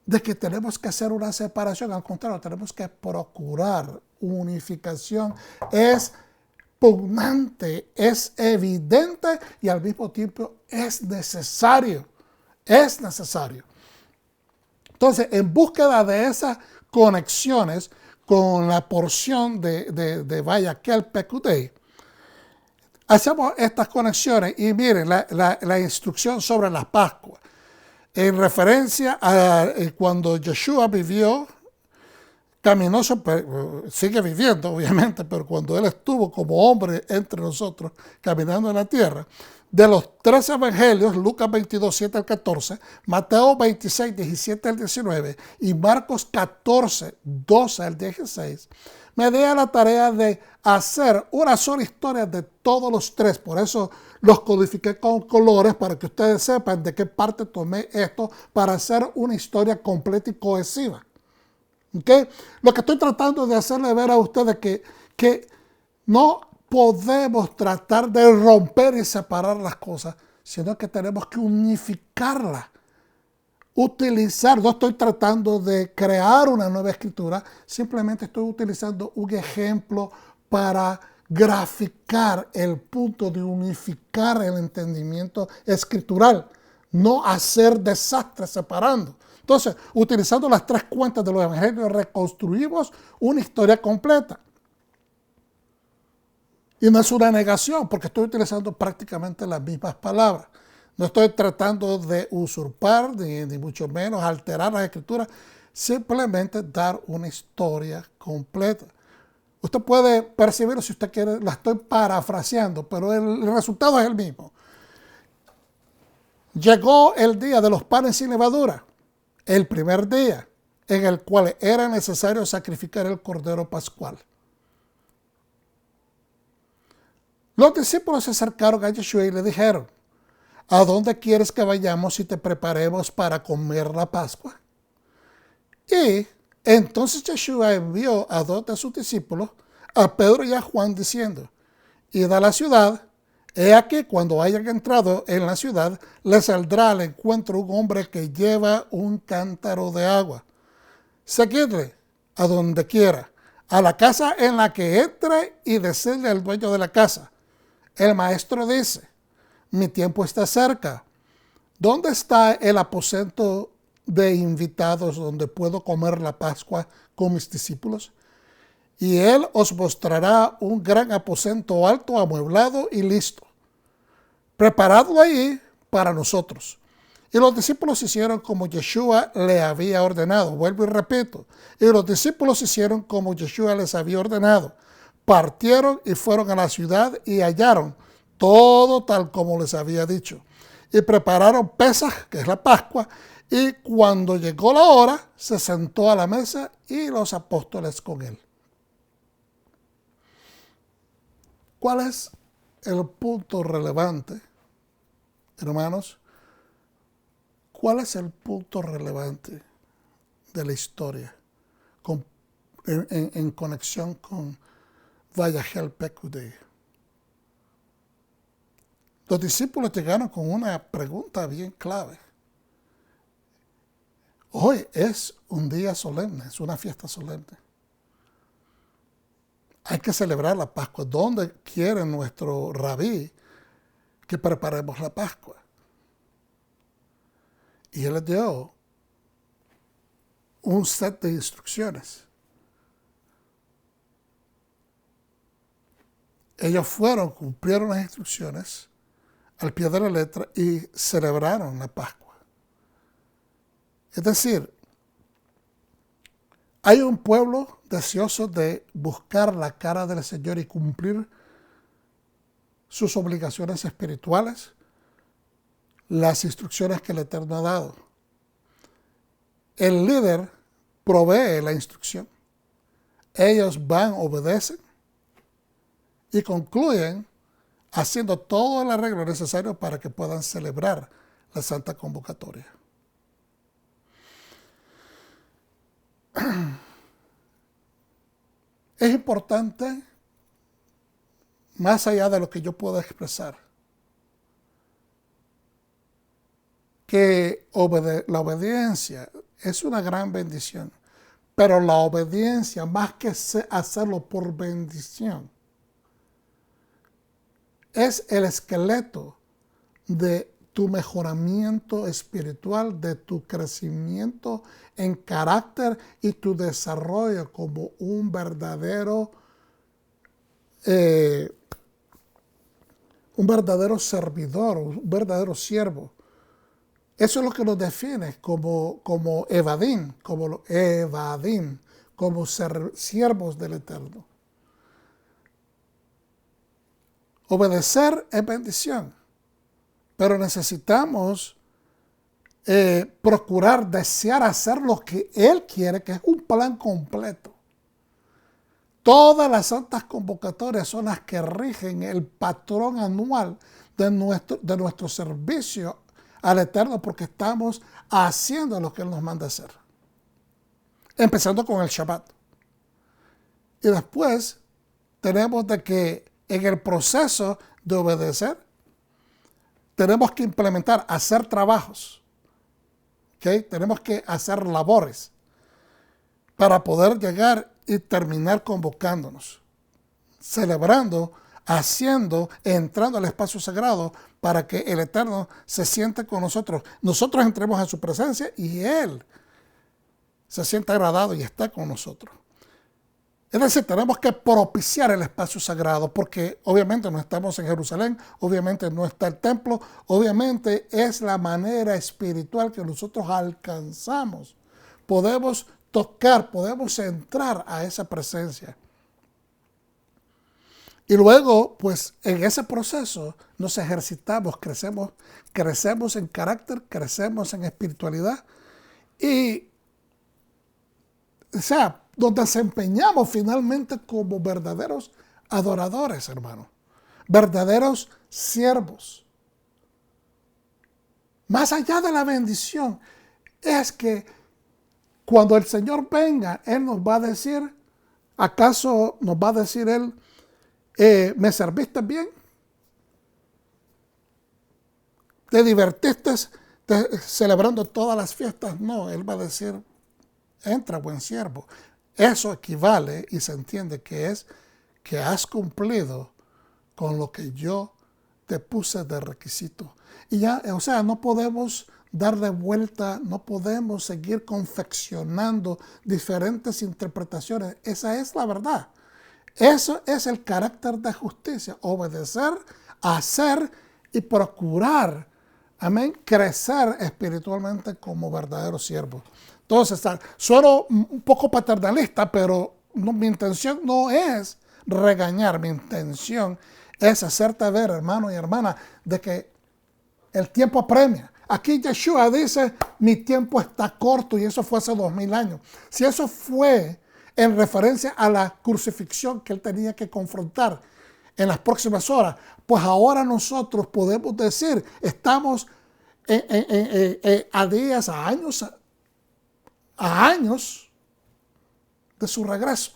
de que tenemos que hacer una separación. Al contrario, tenemos que procurar unificación. Es pugnante, es evidente y al mismo tiempo es necesario. Es necesario. Entonces, en búsqueda de esas conexiones con la porción de Vayakhel Pekudei, hacemos estas conexiones y miren la instrucción sobre la Pascua. En referencia a cuando Yeshua vivió, caminó, sigue viviendo obviamente, pero cuando él estuvo como hombre entre nosotros, caminando en la tierra, de los 3 evangelios, Lucas 22, 7 al 14, Mateo 26, 17 al 19 y Marcos 14, 12 al 16, me di a la tarea de hacer una sola historia de todos los 3. Por eso los codifiqué con colores para que ustedes sepan de qué parte tomé esto para hacer una historia completa y cohesiva. ¿Okay? Lo que estoy tratando de hacerle ver a ustedes que no podemos tratar de romper y separar las cosas, sino que tenemos que unificarlas. utilizar, no estoy tratando de crear una nueva escritura, simplemente estoy utilizando un ejemplo para graficar el punto de unificar el entendimiento escritural, no hacer desastres separando. Entonces, utilizando las 3 cuentas de los evangelios, reconstruimos una historia completa. Y no es una negación, porque estoy utilizando prácticamente las mismas palabras. No estoy tratando de usurpar, ni mucho menos alterar las escrituras, simplemente dar una historia completa. Usted puede percibirlo si usted quiere, la estoy parafraseando, pero el resultado es el mismo. Llegó el día de los panes sin levadura, el primer día en el cual era necesario sacrificar el cordero pascual. Los discípulos se acercaron a Yeshua y le dijeron: ¿a dónde quieres que vayamos y te preparemos para comer la Pascua? Y entonces Yeshua envió a 2 de sus discípulos, a Pedro y a Juan, diciendo: id a la ciudad, he aquí cuando hayan entrado en la ciudad, les saldrá al encuentro un hombre que lleva un cántaro de agua. Seguidle a donde quiera, a la casa en la que entre, y decidle al dueño de la casa: el maestro dice, mi tiempo está cerca. ¿Dónde está el aposento de invitados donde puedo comer la Pascua con mis discípulos? Y él os mostrará un gran aposento alto, amueblado y listo. Preparadlo ahí para nosotros. Y los discípulos hicieron como Yeshua le había ordenado. Vuelvo y repito. Y los discípulos hicieron como Yeshua les había ordenado. Partieron y fueron a la ciudad y hallaron todo tal como les había dicho. Y prepararon Pesaj, que es la Pascua, y cuando llegó la hora, se sentó a la mesa y los apóstoles con él. ¿Cuál es el punto relevante, hermanos? ¿Cuál es el punto relevante de la historia en conexión con Vayahel Pekudei? Los discípulos llegaron con una pregunta bien clave. Hoy es un día solemne, es una fiesta solemne. Hay que celebrar la Pascua. ¿Dónde quiere nuestro rabí que preparemos la Pascua? Y él les dio un set de instrucciones. Ellos fueron, cumplieron las instrucciones al pie de la letra y celebraron la Pascua. Es decir, hay un pueblo deseoso de buscar la cara del Señor y cumplir sus obligaciones espirituales, las instrucciones que el Eterno ha dado. El líder provee la instrucción. Ellos van, obedecen y concluyen haciendo todo el arreglo necesario para que puedan celebrar la Santa Convocatoria. Es importante, más allá de lo que yo pueda expresar, que la obediencia es una gran bendición, pero la obediencia, más que hacerlo por bendición, es el esqueleto de tu mejoramiento espiritual, de tu crecimiento en carácter y tu desarrollo como un verdadero servidor, un verdadero siervo. Eso es lo que nos define como evadim, como siervos del Eterno. Obedecer es bendición, pero necesitamos procurar, desear hacer lo que Él quiere, que es un plan completo. Todas las santas convocatorias son las que rigen el patrón anual de nuestro servicio al Eterno, porque estamos haciendo lo que Él nos manda hacer. Empezando con el Shabbat. Y después tenemos de que en el proceso de obedecer, tenemos que implementar, hacer trabajos ¿Okay? Tenemos que hacer labores para poder llegar y terminar convocándonos, celebrando, haciendo, entrando al espacio sagrado para que el Eterno se siente con nosotros. Nosotros entremos a su presencia y Él se siente agradado y está con nosotros. Es decir, tenemos que propiciar el espacio sagrado porque obviamente no estamos en Jerusalén, obviamente no está el templo, obviamente es la manera espiritual que nosotros alcanzamos. Podemos tocar, podemos entrar a esa presencia. Y luego, pues en ese proceso nos ejercitamos, crecemos en carácter, crecemos en espiritualidad y, o sea, nos desempeñamos finalmente como verdaderos adoradores, hermano. Verdaderos siervos. Más allá de la bendición, es que cuando el Señor venga, Él nos va a decir, ¿acaso nos va a decir Él, ¿me serviste bien? ¿Te divertiste celebrando todas las fiestas? No, Él va a decir, entra, buen siervo. Eso equivale y se entiende que es que has cumplido con lo que yo te puse de requisito. Y ya, o sea, no podemos darle vuelta, no podemos seguir confeccionando diferentes interpretaciones. Esa es la verdad. Eso es el carácter de justicia. Obedecer, hacer y procurar, amén, crecer espiritualmente como verdaderos siervos. Entonces, sueno un poco paternalista, pero mi intención no es regañar, mi intención es hacerte ver, hermano y hermana, de que el tiempo apremia. Aquí Yeshua dice, mi tiempo está corto y eso fue hace 2000 años. Si eso fue en referencia a la crucifixión que él tenía que confrontar en las próximas horas, pues ahora nosotros podemos decir, estamos a días, a años de su regreso.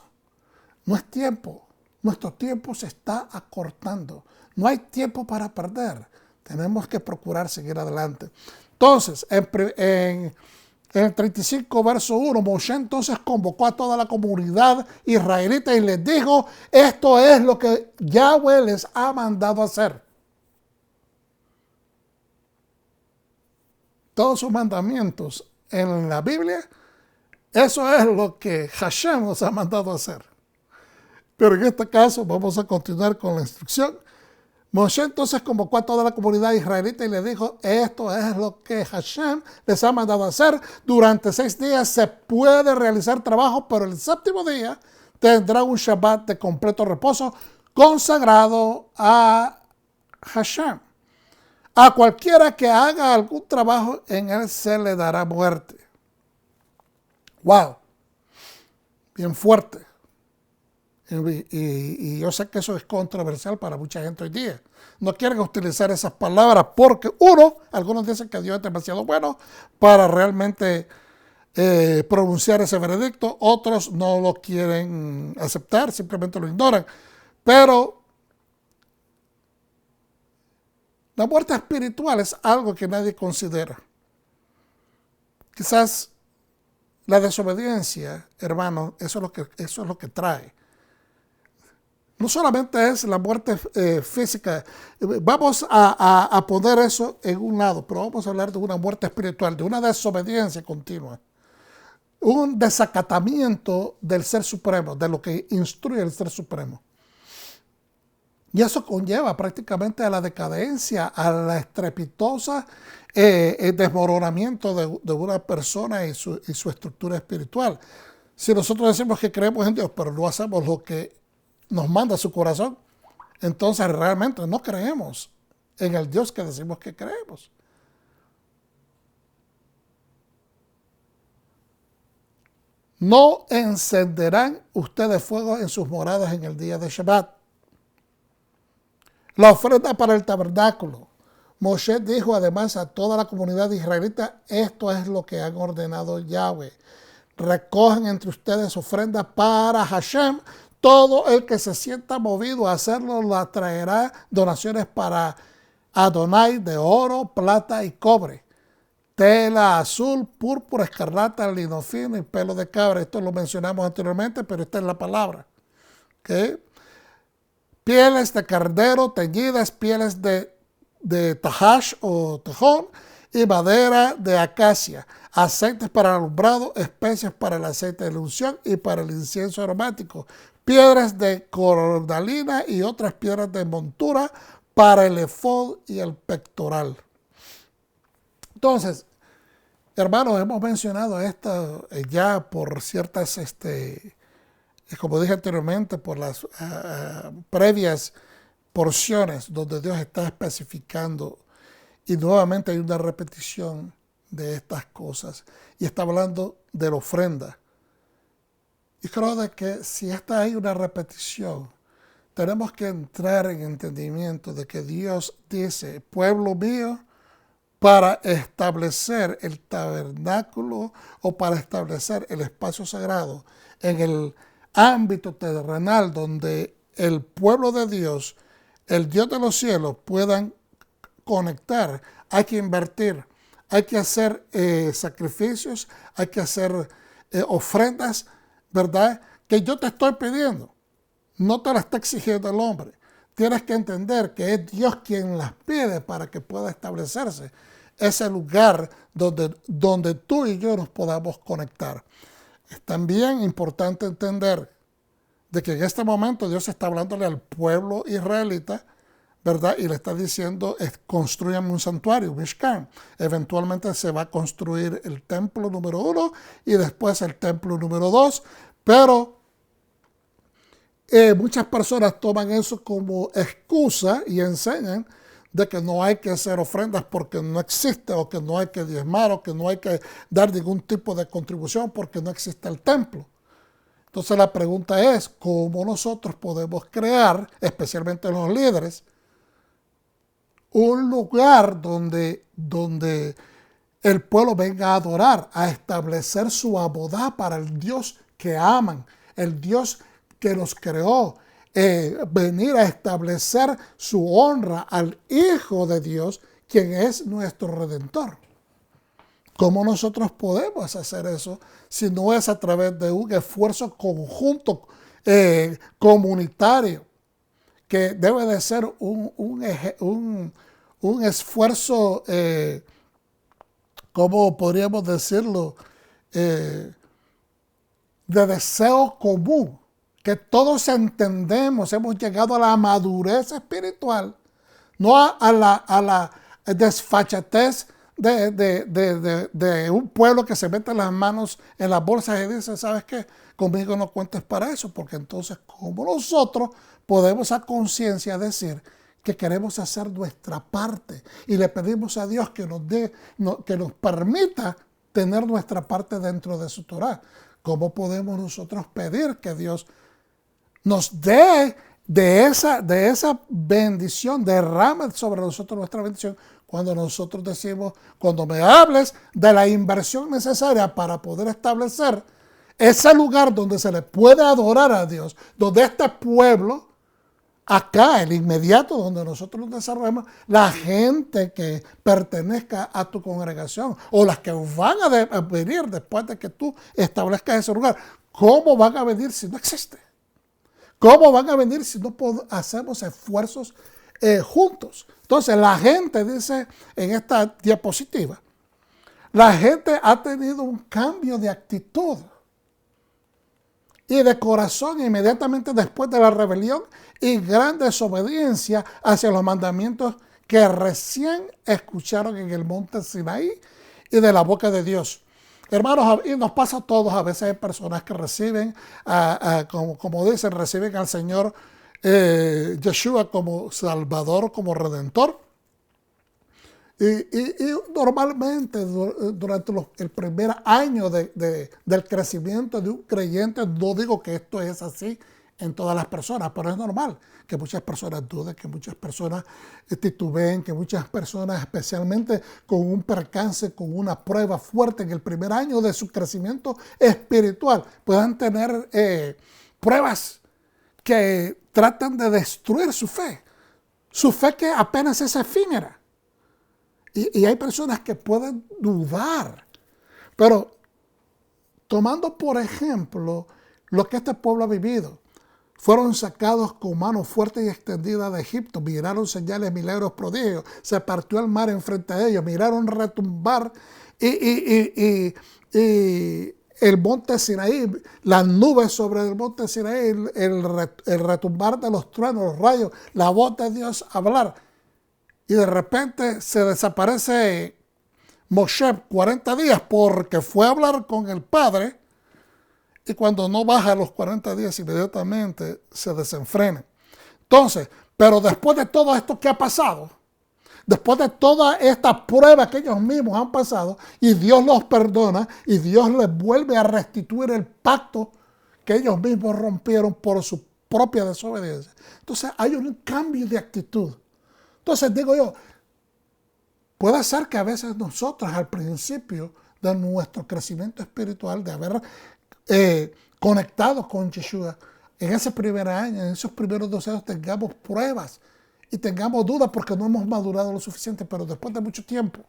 No es tiempo. Nuestro tiempo se está acortando. No hay tiempo para perder. Tenemos que procurar seguir adelante. Entonces, en el 35, verso 1, Moshe entonces convocó a toda la comunidad israelita y les dijo, esto es lo que Yahweh les ha mandado hacer. Todos sus mandamientos en la Biblia, eso es lo que Hashem nos ha mandado hacer. Pero en este caso vamos a continuar con la instrucción. Moshe entonces convocó a toda la comunidad israelita y le dijo, esto es lo que Hashem les ha mandado hacer. Durante 6 días se puede realizar trabajo, pero el 7º día tendrá un Shabbat de completo reposo consagrado a Hashem. A cualquiera que haga algún trabajo en él se le dará muerte. ¡Wow! Bien fuerte. Y yo sé que eso es controversial para mucha gente hoy día. No quieren utilizar esas palabras porque algunos dicen que Dios es demasiado bueno para realmente pronunciar ese veredicto. Otros no lo quieren aceptar, simplemente lo ignoran. Pero la muerte espiritual es algo que nadie considera. Quizás la desobediencia, hermano, eso es lo que trae. No solamente es la muerte física, vamos a poner eso en un lado, pero vamos a hablar de una muerte espiritual, de una desobediencia continua, un desacatamiento del Ser Supremo, de lo que instruye el Ser Supremo. Y eso conlleva prácticamente a la decadencia, a la estrepitosa desmoronamiento de una persona y su estructura espiritual. Si nosotros decimos que creemos en Dios, pero no hacemos lo que nos manda su corazón, entonces realmente no creemos en el Dios que decimos que creemos. No encenderán ustedes fuego en sus moradas en el día de Shabbat. La ofrenda para el tabernáculo. Moshe dijo además a toda la comunidad israelita, esto es lo que han ordenado Yahweh. Recojan entre ustedes ofrendas para Hashem. Todo el que se sienta movido a hacerlo la traerá donaciones para Adonai de oro, plata y cobre. tela azul, púrpura, escarlata, lino fino y pelo de cabra. Esto lo mencionamos anteriormente, pero esta es la palabra. ¿Okay? Pieles de cordero teñidas, pieles de tajash o tejón y madera de acacia, aceites para el alumbrado, especias para el aceite de la unción y para el incienso aromático, piedras de cornalina y otras piedras de montura para el efod y el pectoral. Entonces, hermanos, hemos mencionado esto ya por ciertas, como dije anteriormente, por las previas porciones donde Dios está especificando, y nuevamente hay una repetición de estas cosas, y está hablando de la ofrenda. Y creo de que si esta hay una repetición, tenemos que entrar en entendimiento de que Dios dice, pueblo mío, para establecer el tabernáculo o para establecer el espacio sagrado en el ámbito terrenal donde el pueblo de Dios, el Dios de los cielos, puedan conectar. Hay que invertir, hay que hacer sacrificios, hay que hacer ofrendas, ¿verdad? Que yo te estoy pidiendo, no te las está exigiendo el hombre. Tienes que entender que es Dios quien las pide para que pueda establecerse ese lugar donde tú y yo nos podamos conectar. Es también importante entender de que en este momento Dios está hablándole al pueblo israelita, ¿verdad? Y le está diciendo, construyan un santuario, un Mishkan. Eventualmente se va a construir el templo número 1 y después el templo número 2, pero muchas personas toman eso como excusa y enseñan de que no hay que hacer ofrendas porque no existe, o que no hay que diezmar, o que no hay que dar ningún tipo de contribución porque no existe el templo. Entonces la pregunta es, ¿cómo nosotros podemos crear, especialmente los líderes, un lugar donde el pueblo venga a adorar, a establecer su abodá para el Dios que aman, el Dios que los creó, venir a establecer su honra al Hijo de Dios, quien es nuestro Redentor? ¿Cómo nosotros podemos hacer eso si no es a través de un esfuerzo conjunto, comunitario, que debe de ser un esfuerzo, ¿cómo podríamos decirlo?, de deseo común, que todos entendemos, hemos llegado a la madurez espiritual, no a la desfachatez de un pueblo que se mete las manos en las bolsas y dice, ¿sabes qué? Conmigo no cuentes para eso, porque entonces, ¿cómo nosotros podemos a conciencia decir que queremos hacer nuestra parte y le pedimos a Dios que nos permita tener nuestra parte dentro de su Torah? ¿Cómo podemos nosotros pedir que Dios nos dé de esa bendición, derrame sobre nosotros nuestra bendición, cuando nosotros decimos, cuando me hables de la inversión necesaria para poder establecer ese lugar donde se le puede adorar a Dios, donde este pueblo, acá, el inmediato donde nosotros nos desarrollamos, la gente que pertenezca a tu congregación o las que van a venir después de que tú establezcas ese lugar, ¿cómo van a venir si no existe? ¿Cómo van a venir si no hacemos esfuerzos juntos? Entonces la gente, dice en esta diapositiva, la gente ha tenido un cambio de actitud y de corazón inmediatamente después de la rebelión y gran desobediencia hacia los mandamientos que recién escucharon en el monte Sinaí y de la boca de Dios. Hermanos, y nos pasa a todos, a veces hay personas que reciben, como dicen, reciben al Señor Yeshua como Salvador, como Redentor. Y normalmente durante el primer año del crecimiento de un creyente, no digo que esto es así en todas las personas, pero es normal que muchas personas duden, que muchas personas titubeen, que muchas personas, especialmente con un percance, con una prueba fuerte en el primer año de su crecimiento espiritual, puedan tener pruebas que tratan de destruir su fe que apenas es efímera. Y hay personas que pueden dudar. Pero tomando por ejemplo lo que este pueblo ha vivido, fueron sacados con mano fuerte y extendida de Egipto, miraron señales, milagros, prodigios, se partió el mar enfrente de ellos, miraron retumbar y el monte Sinaí, las nubes sobre el monte Sinaí, el retumbar de los truenos, los rayos, la voz de Dios hablar. Y de repente se desaparece Moshe 40 días porque fue a hablar con el Padre. Y cuando no baja los 40 días, inmediatamente se desenfrena. Entonces, pero después de todo esto que ha pasado, después de toda esta prueba que ellos mismos han pasado, y Dios los perdona, y Dios les vuelve a restituir el pacto que ellos mismos rompieron por su propia desobediencia. Entonces hay un cambio de actitud. Entonces digo yo, puede ser que a veces nosotros al principio de nuestro crecimiento espiritual, de haber conectados con Yeshua, en ese primer año, en esos primeros 2 años tengamos pruebas y tengamos dudas porque no hemos madurado lo suficiente, pero después de mucho tiempo.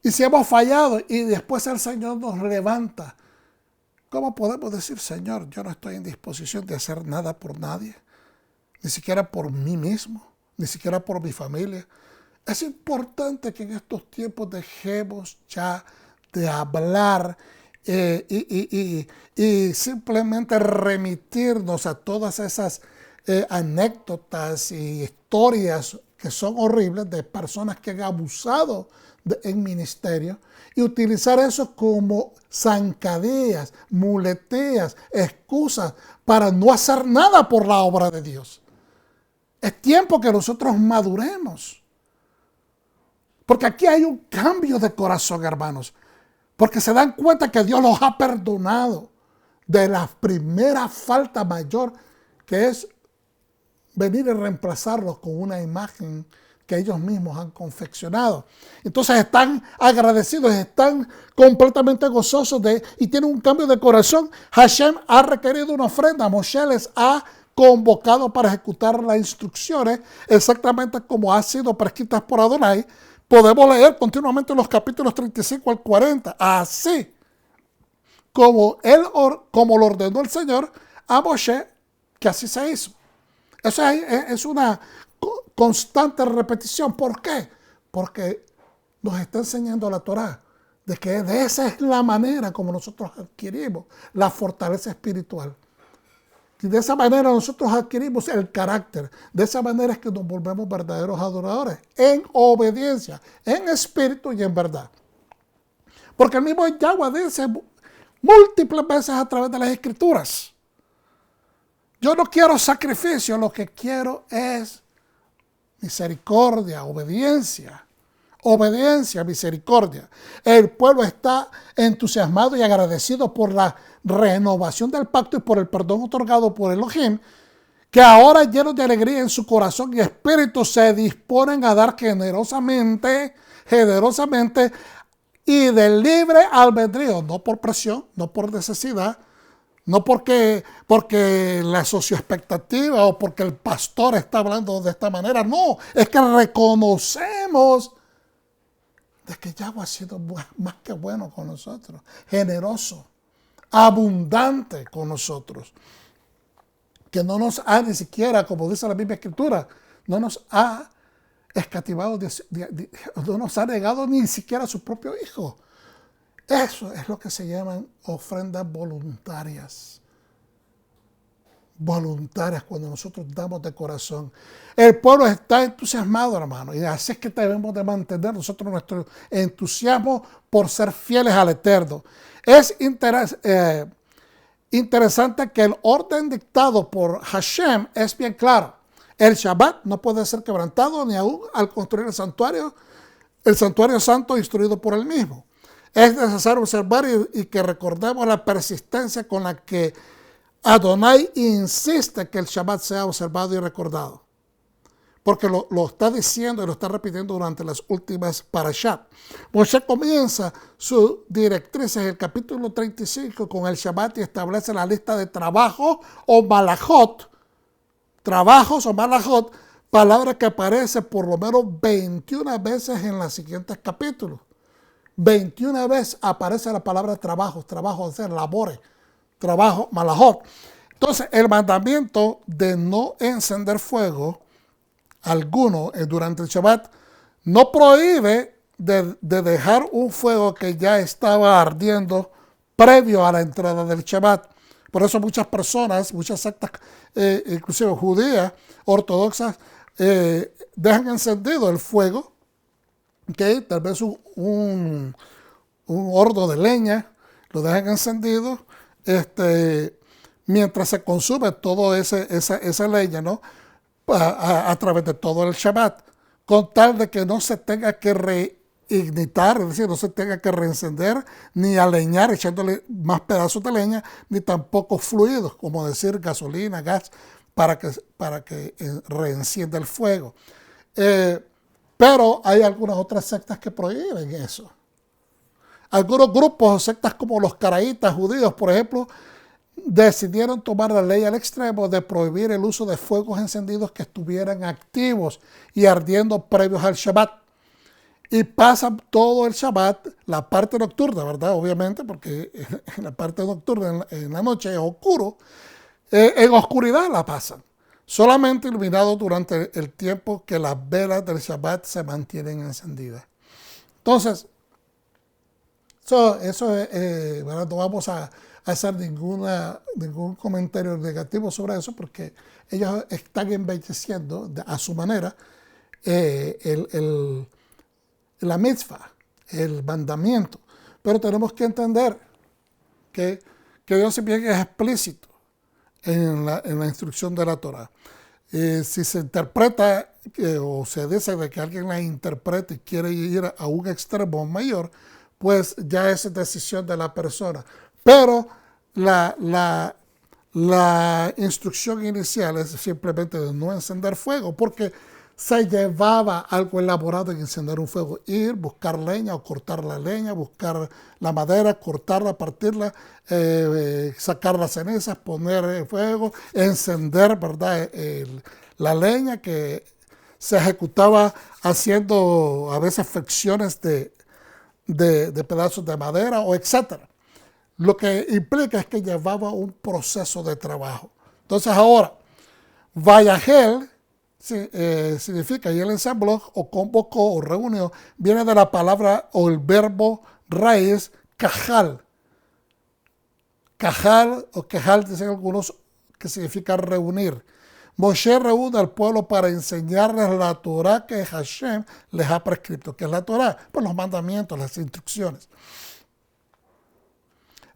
Y si hemos fallado y después el Señor nos levanta, ¿cómo podemos decir, Señor, yo no estoy en disposición de hacer nada por nadie, ni siquiera por mí mismo, ni siquiera por mi familia? Es importante que en estos tiempos dejemos ya de hablar y simplemente remitirnos a todas esas anécdotas y historias que son horribles de personas que han abusado en ministerio y utilizar eso como zancadillas, muleteas, excusas para no hacer nada por la obra de Dios. Es tiempo que nosotros maduremos. Porque aquí hay un cambio de corazón, hermanos. Porque se dan cuenta que Dios los ha perdonado de la primera falta mayor, que es venir y reemplazarlos con una imagen que ellos mismos han confeccionado. Entonces están agradecidos, están completamente gozosos y tienen un cambio de corazón. Hashem ha requerido una ofrenda. Moshe les ha convocado para ejecutar las instrucciones exactamente como ha sido prescritas por Adonai. Podemos leer continuamente los capítulos 35 al 40. Así como lo ordenó el Señor a Moshe, que así se hizo. Eso es una constante repetición. ¿Por qué? Porque nos está enseñando la Torá de que de esa es la manera como nosotros adquirimos la fortaleza espiritual. Y de esa manera nosotros adquirimos el carácter. De esa manera es que nos volvemos verdaderos adoradores, en obediencia, en espíritu y en verdad. Porque el mismo Yahweh dice múltiples veces a través de las Escrituras: yo no quiero sacrificio, lo que quiero es misericordia, obediencia. Obediencia, misericordia. El pueblo está entusiasmado y agradecido por la renovación del pacto y por el perdón otorgado por Elohim, que ahora, llenos de alegría en su corazón y espíritu, se disponen a dar generosamente y de libre albedrío, no por presión, no por necesidad, no porque la socioexpectativa o porque el pastor está hablando de esta manera. No, es que reconocemos de que Yahweh ha sido más que bueno con nosotros, generoso, abundante con nosotros, que no nos ha ni siquiera, como dice la misma Escritura, no nos ha escatimado, no nos ha negado ni siquiera a su propio Hijo. Eso es lo que se llaman ofrendas voluntarias. Voluntarias, cuando nosotros damos de corazón. El pueblo está entusiasmado, hermano, y así es que debemos de mantener nosotros nuestro entusiasmo por ser fieles al Eterno. Es interesante que el orden dictado por Hashem es bien claro. El Shabbat no puede ser quebrantado ni aún al construir el santuario santo instruido por él mismo. Es necesario observar y que recordemos la persistencia con la que Adonai insiste que el Shabbat sea observado y recordado. Porque lo está diciendo y lo está repitiendo durante las últimas parashat. Moshe comienza su directriz en el capítulo 35 con el Shabbat y establece la lista de trabajos o malajot palabra que aparece por lo menos 21 veces en los siguientes capítulos. 21 veces aparece la palabra trabajo, hacer, labores, trabajo, malajot. Entonces, el mandamiento de no encender fuego alguno durante el Shabbat no prohíbe de dejar un fuego que ya estaba ardiendo previo a la entrada del Shabbat. Por eso muchas personas, muchas sectas, inclusive judías, ortodoxas, dejan encendido el fuego, ¿okay? Tal vez un horno de leña, lo dejan encendido, mientras se consume toda esa leña, ¿no? A través de todo el Shabbat, con tal de que no se tenga que reignitar, es decir, no se tenga que reencender, ni aleñar echándole más pedazos de leña, ni tampoco fluidos, como decir gasolina, gas, para que reencienda el fuego. Pero hay algunas otras sectas que prohíben eso. Algunos grupos o sectas como los caraítas judíos, por ejemplo, decidieron tomar la ley al extremo de prohibir el uso de fuegos encendidos que estuvieran activos y ardiendo previos al Shabbat. Y pasan todo el Shabbat, la parte nocturna, ¿verdad? Obviamente, porque en la parte nocturna, en la noche es oscuro, en oscuridad la pasan. Solamente iluminados durante el tiempo que las velas del Shabbat se mantienen encendidas. Entonces, eso es, ¿verdad? No vamos a hacer ningún comentario negativo sobre eso, porque ellos están embelleciendo a su manera la mitzvah, el mandamiento. Pero tenemos que entender que Dios también es explícito en la instrucción de la Torah. Si se interpreta o se dice de que alguien la interpreta y quiere ir a un extremo mayor, pues ya es decisión de la persona. Pero la instrucción inicial es simplemente de no encender fuego, porque se llevaba algo elaborado en encender un fuego. Ir, buscar leña o cortar la leña, buscar la madera, cortarla, partirla, sacar las cenizas, poner el fuego, encender, ¿verdad? La leña que se ejecutaba haciendo a veces fricciones de pedazos de madera o etcétera. Lo que implica es que llevaba un proceso de trabajo. Entonces ahora, Vayahel significa, y el ensambló o convocó o reunió, viene de la palabra o el verbo raíz cajal. Cajal o quejal, dicen algunos, que significa reunir. Moshe reúne al pueblo para enseñarles la Torah que Hashem les ha prescrito. ¿Qué es la Torah? Pues los mandamientos, las instrucciones.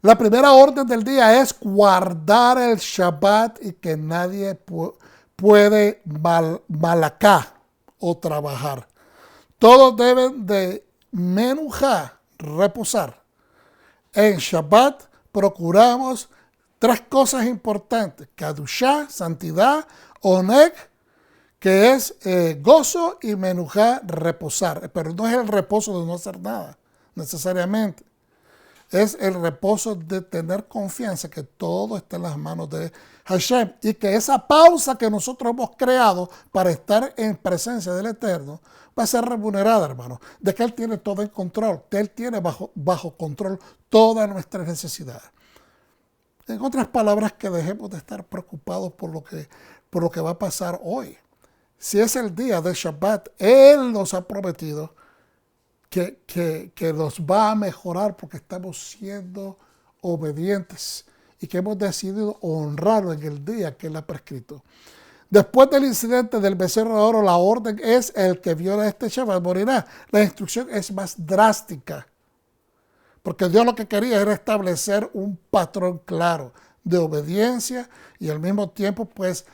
La primera orden del día es guardar el Shabbat y que nadie puede malacá o trabajar. Todos deben de menujá, reposar. En Shabbat procuramos 3 cosas importantes: Kadushá, santidad, Oneg, que es gozo, y menujá, reposar. Pero no es el reposo de no hacer nada, necesariamente. Es el reposo de tener confianza que todo está en las manos de Hashem y que esa pausa que nosotros hemos creado para estar en presencia del Eterno va a ser remunerada, hermano, de que Él tiene todo en control, que Él tiene bajo control todas nuestras necesidades. En otras palabras, que dejemos de estar preocupados por lo que va a pasar hoy. Si es el día de Shabbat, Él nos ha prometido que nos va a mejorar porque estamos siendo obedientes y que hemos decidido honrarlo en el día que Él ha prescrito. Después del incidente del becerro de oro, la orden es: el que viola este Shabbat morirá. La instrucción es más drástica, porque Dios lo que quería era establecer un patrón claro de obediencia y al mismo tiempo pues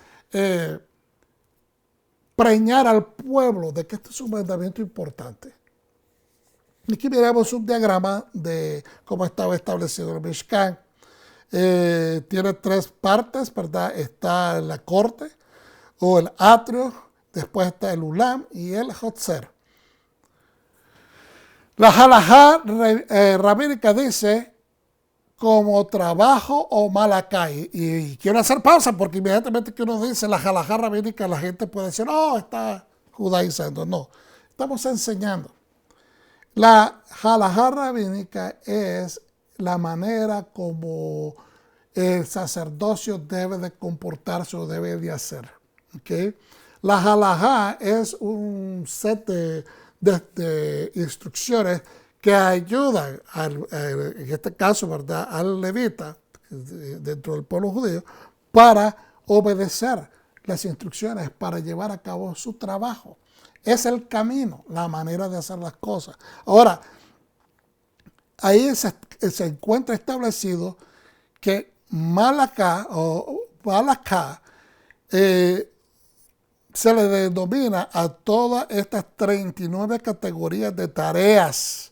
preñar al pueblo de que este es un mandamiento importante. Aquí miramos un diagrama de cómo estaba establecido el Mishkan. Tiene 3 partes, ¿verdad? Está la corte o el atrio, después está el ulam y el hotzer. La halajá rabínica dice, como trabajo o malacá. Y quiero hacer pausa porque inmediatamente que uno dice la halajá rabínica, la gente puede decir, oh, está judaizando. No, estamos enseñando. La halajá rabínica es la manera como el sacerdocio debe de comportarse o debe de hacer. ¿Okay? La halajá es un set de instrucciones que ayudan, en este caso, ¿verdad?, al levita dentro del pueblo judío para obedecer las instrucciones, para llevar a cabo su trabajo. Es el camino, la manera de hacer las cosas. Ahora, ahí se encuentra establecido que Malacá o Balacá se le denomina a todas estas 39 categorías de tareas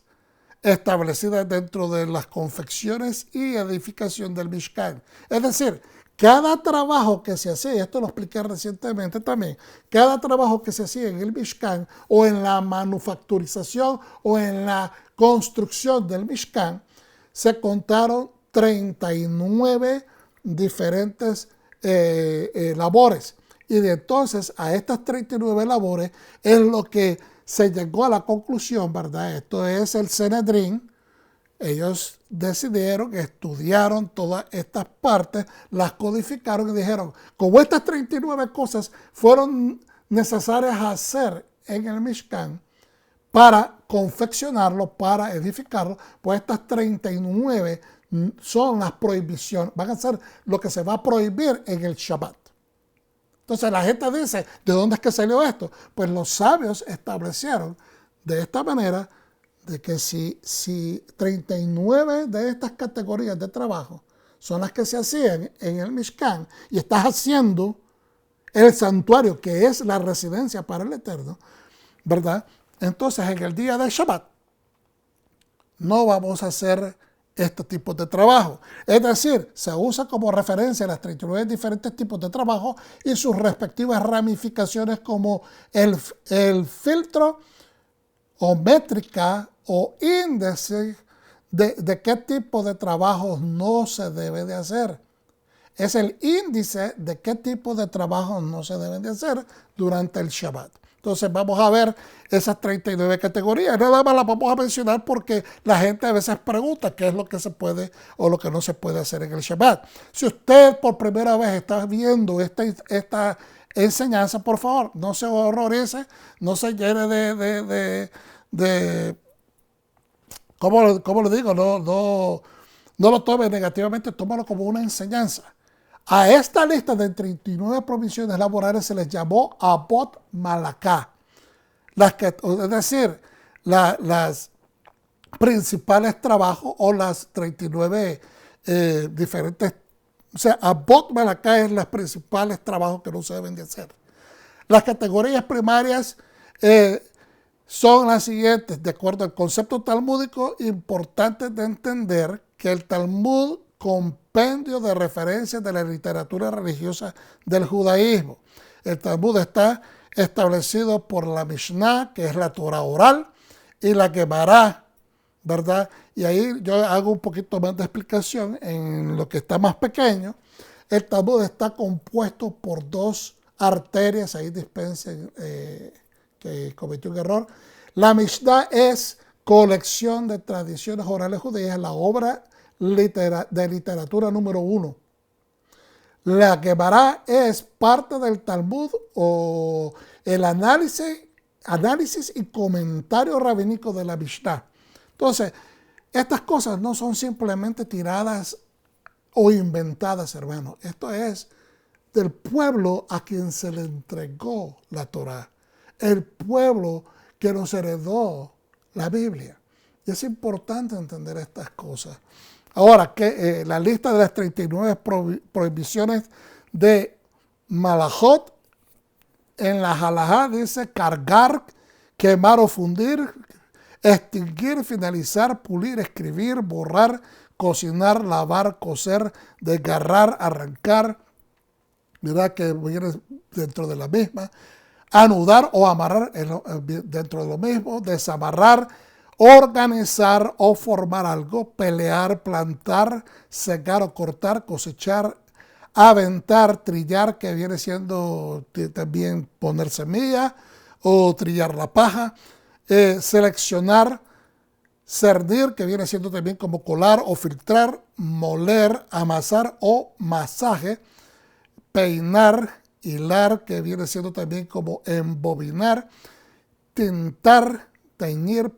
establecidas dentro de las confecciones y edificación del Mishkan. Es decir, cada trabajo que se hacía, esto lo expliqué recientemente también, cada trabajo que se hacía en el Mishkan o en la manufacturización o en la construcción del Mishkan, se contaron 39 diferentes labores. Y de entonces a estas 39 labores es lo que se llegó a la conclusión, ¿verdad? Esto es el Sanedrín. Ellos decidieron, estudiaron todas estas partes, las codificaron y dijeron, como estas 39 cosas fueron necesarias hacer en el Mishkan para confeccionarlo, para edificarlo, pues estas 39 son las prohibiciones, van a ser lo que se va a prohibir en el Shabbat. Entonces la gente dice, ¿de dónde es que salió esto? Pues los sabios establecieron de esta manera de que si 39 de estas categorías de trabajo son las que se hacían en el Mishkan y estás haciendo el santuario, que es la residencia para el Eterno, ¿verdad? Entonces en el día de Shabbat no vamos a hacer este tipo de trabajo. Es decir, se usa como referencia las 39 diferentes tipos de trabajo y sus respectivas ramificaciones como el filtro o métrica o índice de qué tipo de trabajos no se debe de hacer. Es el índice de qué tipo de trabajos no se deben de hacer durante el Shabbat. Entonces vamos a ver esas 39 categorías. Nada más las vamos a mencionar porque la gente a veces pregunta qué es lo que se puede o lo que no se puede hacer en el Shabbat. Si usted por primera vez está viendo esta enseñanza, por favor, no se horrorice, no se llene de ¿cómo lo digo? No lo tome negativamente, tómalo como una enseñanza. A esta lista de 39 provisiones laborales se les llamó Abot Malacá, es decir, las principales trabajos o las 39 diferentes, o sea, Abot Malacá es los principales trabajos que no se deben de hacer. Las categorías primarias son las siguientes, de acuerdo al concepto talmúdico, importante de entender que el Talmud compendio de referencias de la literatura religiosa del judaísmo. El Talmud está establecido por la Mishnah, que es la Torah oral, y la Gemara, ¿verdad? Y ahí yo hago un poquito más de explicación en lo que está más pequeño. El Talmud está compuesto por dos arterias, ahí dispensen que cometí un error. La Mishnah es colección de tradiciones orales judías, la obra de literatura número 1. La Gemara es parte del Talmud o el análisis y comentario rabínico de la Mishnah. Entonces, estas cosas no son simplemente tiradas o inventadas, hermanos. Esto es del pueblo a quien se le entregó la Torah, el pueblo que nos heredó la Biblia. Y es importante entender estas cosas. Ahora, que la lista de las 39 prohibiciones de Malajot, en la halajá dice cargar, quemar o fundir, extinguir, finalizar, pulir, escribir, borrar, cocinar, lavar, coser, desgarrar, arrancar, ¿verdad? Que viene dentro de la misma, anudar o amarrar dentro de lo mismo, desamarrar organizar o formar algo, pelear, plantar, secar o cortar, cosechar, aventar, trillar, que viene siendo también poner semilla o trillar la paja, seleccionar, cernir, que viene siendo también como colar o filtrar, moler, amasar o masaje, peinar, hilar, que viene siendo también como embobinar, tintar, teñir,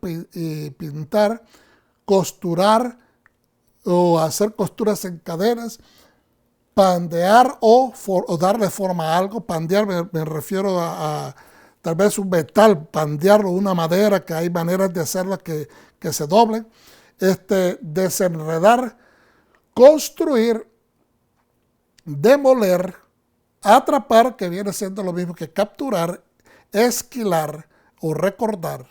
pintar, costurar o hacer costuras en cadenas, pandear o darle forma a algo. Pandear me refiero a tal vez un metal, pandearlo, una madera, que hay maneras de hacerlo que se doblen. Desenredar, construir, demoler, atrapar, que viene siendo lo mismo que capturar, esquilar o recortar,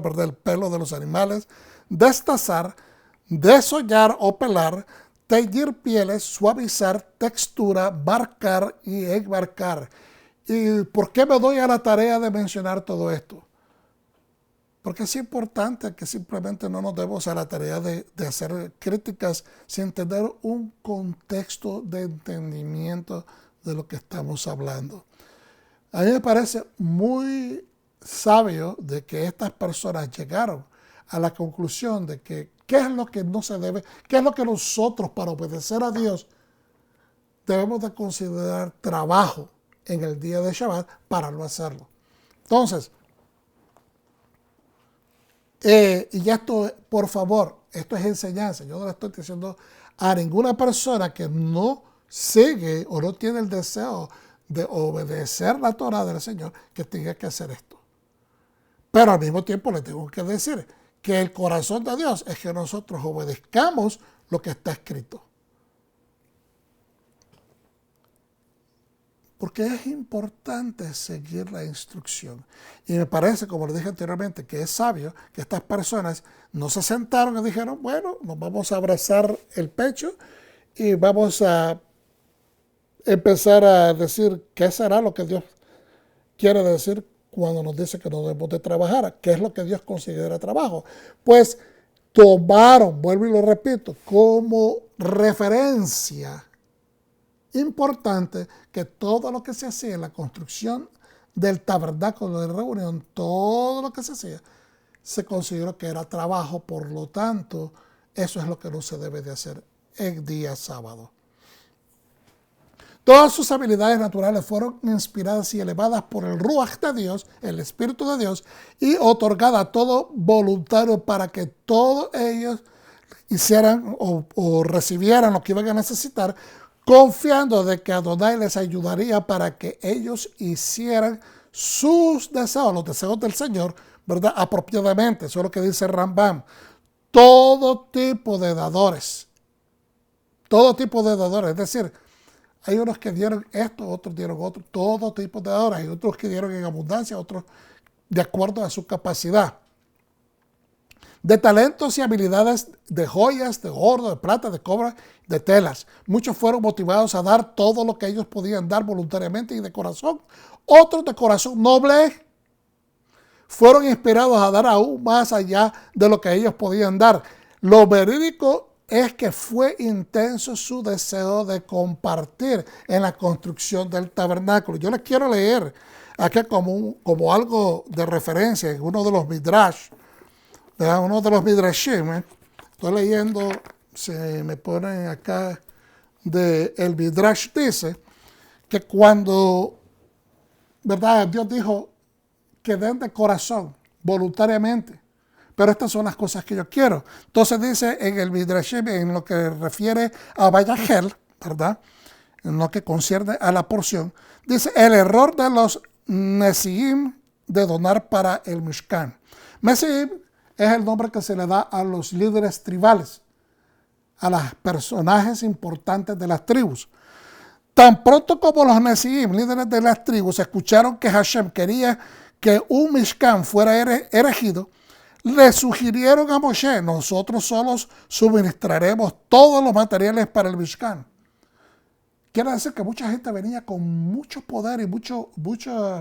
¿verdad?, el pelo de los animales, destazar, desollar o pelar, teñir pieles, suavizar, textura, marcar y enmarcar. ¿Y por qué me doy a la tarea de mencionar todo esto? Porque es importante que simplemente no nos demos a la tarea de hacer críticas sin tener un contexto de entendimiento de lo que estamos hablando. A mí me parece muy sabio de que estas personas llegaron a la conclusión de que qué es lo que no se debe, qué es lo que nosotros, para obedecer a Dios, debemos de considerar trabajo en el día de Shabbat para no hacerlo. Entonces, y esto, por favor, esto es enseñanza. Yo no le estoy diciendo a ninguna persona que no sigue o no tiene el deseo de obedecer la Torah del Señor que tenga que hacer esto. Pero al mismo tiempo le tengo que decir que el corazón de Dios es que nosotros obedezcamos lo que está escrito. Porque es importante seguir la instrucción. Y me parece, como le dije anteriormente, que es sabio que estas personas no se sentaron y dijeron, bueno, nos vamos a abrazar el pecho y vamos a empezar a decir qué será lo que Dios quiere decir cuando nos dice que no debemos de trabajar, qué es lo que Dios considera trabajo. Pues tomaron, vuelvo y lo repito, como referencia importante que todo lo que se hacía en la construcción del tabernáculo de reunión, todo lo que se hacía, se consideró que era trabajo, por lo tanto, eso es lo que no se debe de hacer el día sábado. Todas sus habilidades naturales fueron inspiradas y elevadas por el Ruach de Dios, el Espíritu de Dios, y otorgada a todo voluntario para que todos ellos hicieran o recibieran lo que iban a necesitar, confiando de que Adonai les ayudaría para que ellos hicieran sus deseos, los deseos del Señor, ¿verdad?, apropiadamente. Eso es lo que dice Rambam. Todo tipo de dadores, es decir, hay unos que dieron esto, otros dieron otro, todo tipo de dadores, hay otros que dieron en abundancia, otros de acuerdo a su capacidad. De talentos y habilidades, de joyas, de oro, de plata, de cobre, de telas. Muchos fueron motivados a dar todo lo que ellos podían dar voluntariamente y de corazón. Otros de corazón noble fueron inspirados a dar aún más allá de lo que ellos podían dar. Lo verídico es que fue intenso su deseo de compartir en la construcción del tabernáculo. Yo les quiero leer acá como algo de referencia en uno de los midrash, uno de los midrashim. Estoy leyendo, se me ponen acá, el midrash dice que cuando, ¿verdad?, Dios dijo que den de corazón, voluntariamente, pero estas son las cosas que yo quiero. Entonces dice en el midrashim, en lo que refiere a Vayagel, ¿verdad?, en lo que concierne a la porción, dice el error de los Nesiim de donar para el Mishkan. Nesiim es el nombre que se le da a los líderes tribales, a los personajes importantes de las tribus. Tan pronto como los Nesiim, líderes de las tribus, escucharon que Hashem quería que un Mishkan fuera erigido, le sugirieron a Moshe, nosotros solos suministraremos todos los materiales para el Mishkan. Quiere decir que mucha gente venía con mucho poder y muchos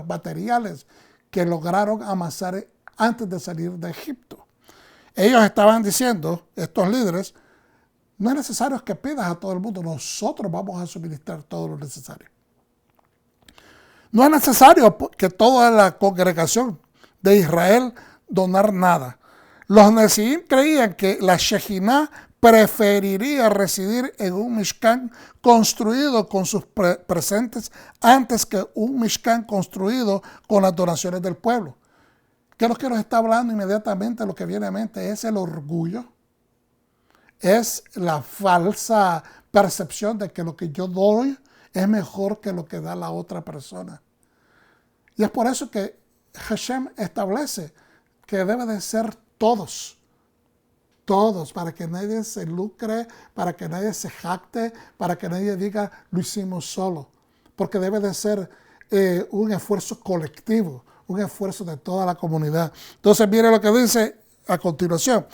materiales que lograron amasar antes de salir de Egipto. Ellos estaban diciendo, estos líderes, no es necesario que pidas a todo el mundo, nosotros vamos a suministrar todo lo necesario. No es necesario que toda la congregación de Israel donar nada. Los Nesiim creían que la Shejinah preferiría residir en un Mishkan construido con sus presentes antes que un Mishkan construido con las donaciones del pueblo. ¿Qué es lo que nos está hablando inmediatamente? Lo que viene a mente es el orgullo, es la falsa percepción de que lo que yo doy es mejor que lo que da la otra persona. Y es por eso que Hashem establece que debe de ser todos, para que nadie se lucre, para que nadie se jacte, para que nadie diga lo hicimos solo, porque debe de ser un esfuerzo colectivo, un esfuerzo de toda la comunidad. Entonces mire lo que dice a continuación.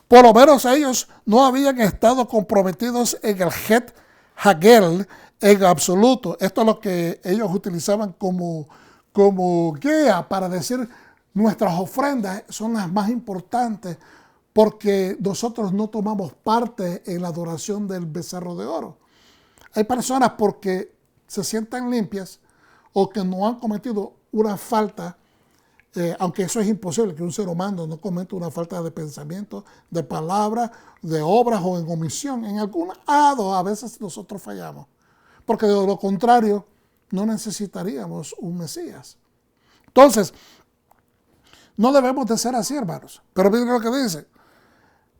Por lo menos ellos no habían estado comprometidos en el Het Hagel en absoluto. Esto es lo que ellos utilizaban como guía para decir nuestras ofrendas son las más importantes porque nosotros no tomamos parte en la adoración del becerro de oro. Hay personas porque se sientan limpias o que no han cometido una falta, aunque eso es imposible, que un ser humano no cometa una falta de pensamiento, de palabra, de obras o en omisión. En algún lado a veces nosotros fallamos, porque de lo contrario no necesitaríamos un Mesías. Entonces, no debemos de ser así, hermanos. Pero miren lo que dice.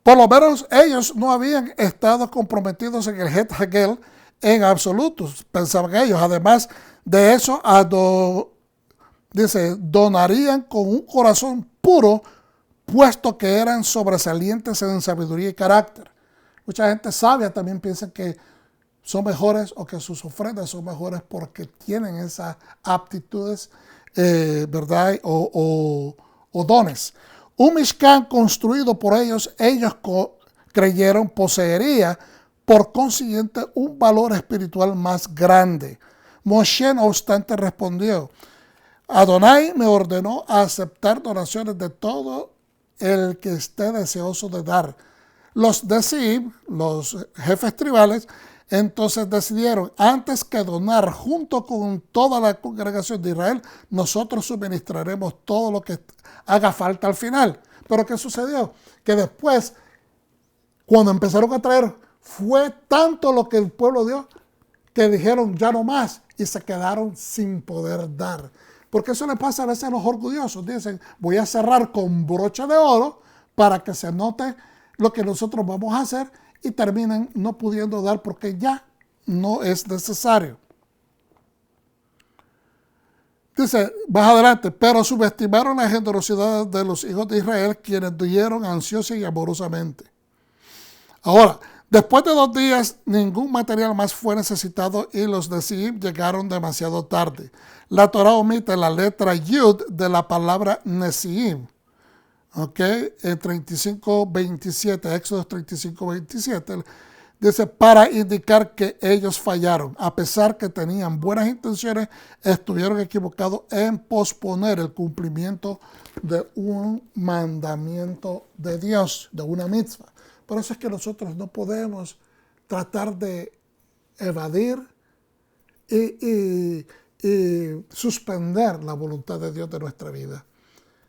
Por lo menos ellos no habían estado comprometidos en el Het Hagel en absoluto, pensaban ellos. Además de eso, dice, donarían con un corazón puro, puesto que eran sobresalientes en sabiduría y carácter. Mucha gente sabia también piensa que son mejores o que sus ofrendas son mejores porque tienen esas aptitudes, ¿verdad? O dones. Un Mishkan construido por ellos creyeron poseería, por consiguiente, un valor espiritual más grande. Moshe, no obstante, respondió: Adonai me ordenó a aceptar donaciones de todo el que esté deseoso de dar. Los Nesiim, los jefes tribales, entonces decidieron, antes que donar junto con toda la congregación de Israel, nosotros suministraremos todo lo que haga falta al final. Pero ¿qué sucedió? Que después, cuando empezaron a traer, fue tanto lo que el pueblo dio, que dijeron ya no más, y se quedaron sin poder dar. Porque eso le pasa a veces a los orgullosos. Dicen, voy a cerrar con broche de oro para que se note lo que nosotros vamos a hacer, y terminan no pudiendo dar porque ya no es necesario. Dice, más adelante, pero subestimaron la generosidad de los hijos de Israel, quienes dieron ansiosa y amorosamente. Ahora, después de 2 días, ningún material más fue necesitado y los Nesiim llegaron demasiado tarde. La Torah omite la letra Yud de la palabra Nesiim. ¿Ok? En 35:27, Éxodo 35:27, dice, para indicar que ellos fallaron. A pesar que tenían buenas intenciones, estuvieron equivocados en posponer el cumplimiento de un mandamiento de Dios, de una mitzvah. Por eso es que nosotros no podemos tratar de evadir y suspender la voluntad de Dios de nuestra vida.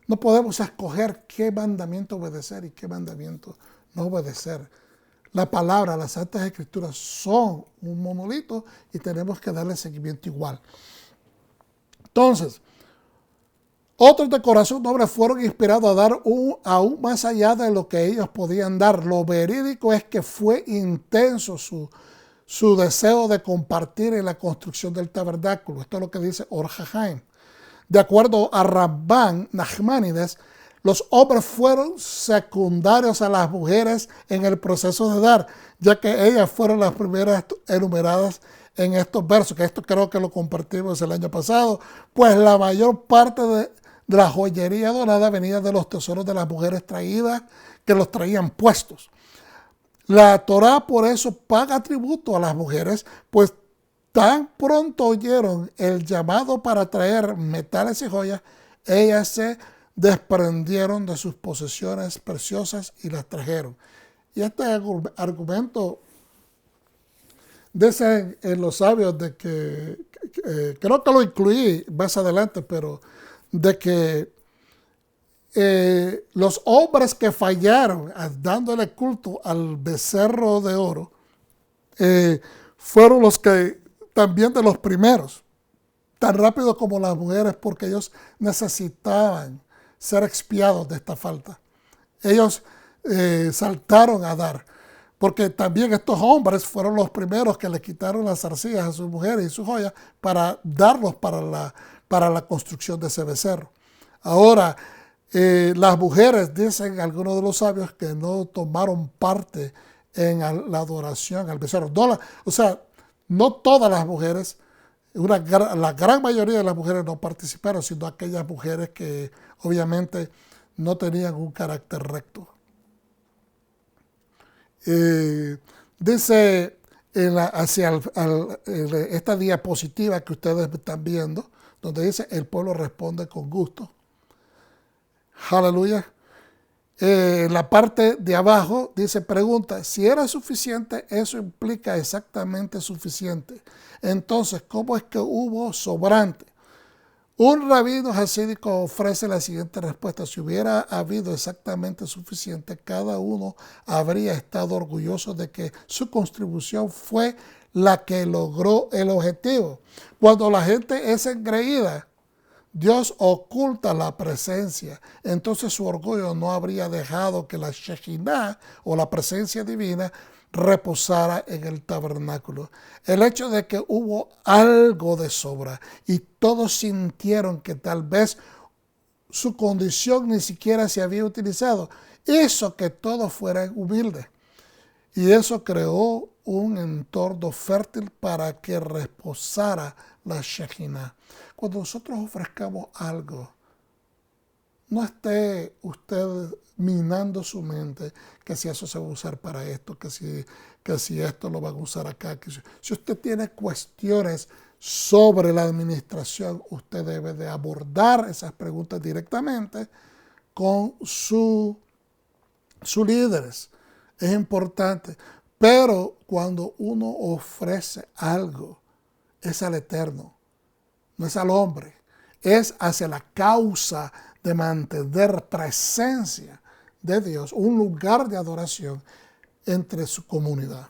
No podemos escoger qué mandamiento obedecer y qué mandamiento no obedecer. La palabra, las Santas Escrituras son un monolito y tenemos que darle seguimiento igual. Entonces, otros de corazón noble fueron inspirados a dar aún más allá de lo que ellos podían dar. Lo verídico es que fue intenso su deseo de compartir en la construcción del tabernáculo. Esto es lo que dice Or HaHaim. De acuerdo a Ramban Nachmanides, los hombres fueron secundarios a las mujeres en el proceso de dar, ya que ellas fueron las primeras enumeradas en estos versos, que esto creo que lo compartimos el año pasado, pues la mayor parte de la joyería dorada venía de los tesoros de las mujeres traídas, que los traían puestos. La Torah por eso paga tributo a las mujeres, pues tan pronto oyeron el llamado para traer metales y joyas, ellas se desprendieron de sus posesiones preciosas y las trajeron. Y este argumento dicen en los sabios de que creo que lo incluí más adelante, pero de que los hombres que fallaron dándole culto al becerro de oro fueron los que también de los primeros, tan rápido como las mujeres, porque ellos necesitaban ser expiados de esta falta. Ellos saltaron a dar, porque también estos hombres fueron los primeros que le quitaron las arcillas a sus mujeres y sus joyas para darlos para la construcción de ese becerro. Ahora, las mujeres, dicen algunos de los sabios, que no tomaron parte en la adoración al becerro. No todas las mujeres, la gran mayoría de las mujeres no participaron, sino aquellas mujeres que obviamente no tenían un carácter recto. Dice hacia esta diapositiva que ustedes están viendo, donde dice el pueblo responde con gusto. Aleluya. La parte de abajo dice, pregunta, si era suficiente, eso implica exactamente suficiente. Entonces, ¿cómo es que hubo sobrante? Un rabino hasídico ofrece la siguiente respuesta. Si hubiera habido exactamente suficiente, cada uno habría estado orgulloso de que su contribución fue la que logró el objetivo. Cuando la gente es engreída, Dios oculta la presencia. Entonces su orgullo no habría dejado que la Shekinah o la presencia divina reposara en el tabernáculo. El hecho de que hubo algo de sobra y todos sintieron que tal vez su condición ni siquiera se había utilizado, hizo que todos fueran humildes. Y eso creó un entorno fértil para que reposara la Shekinah. Cuando nosotros ofrezcamos algo, no esté usted minando su mente que si eso se va a usar para esto, que si esto lo van a usar acá. Si usted tiene cuestiones sobre la administración, usted debe de abordar esas preguntas directamente con sus líderes. Es importante. Pero cuando uno ofrece algo, es al Eterno, no es al hombre. Es hacia la causa de mantener presencia de Dios, un lugar de adoración entre su comunidad.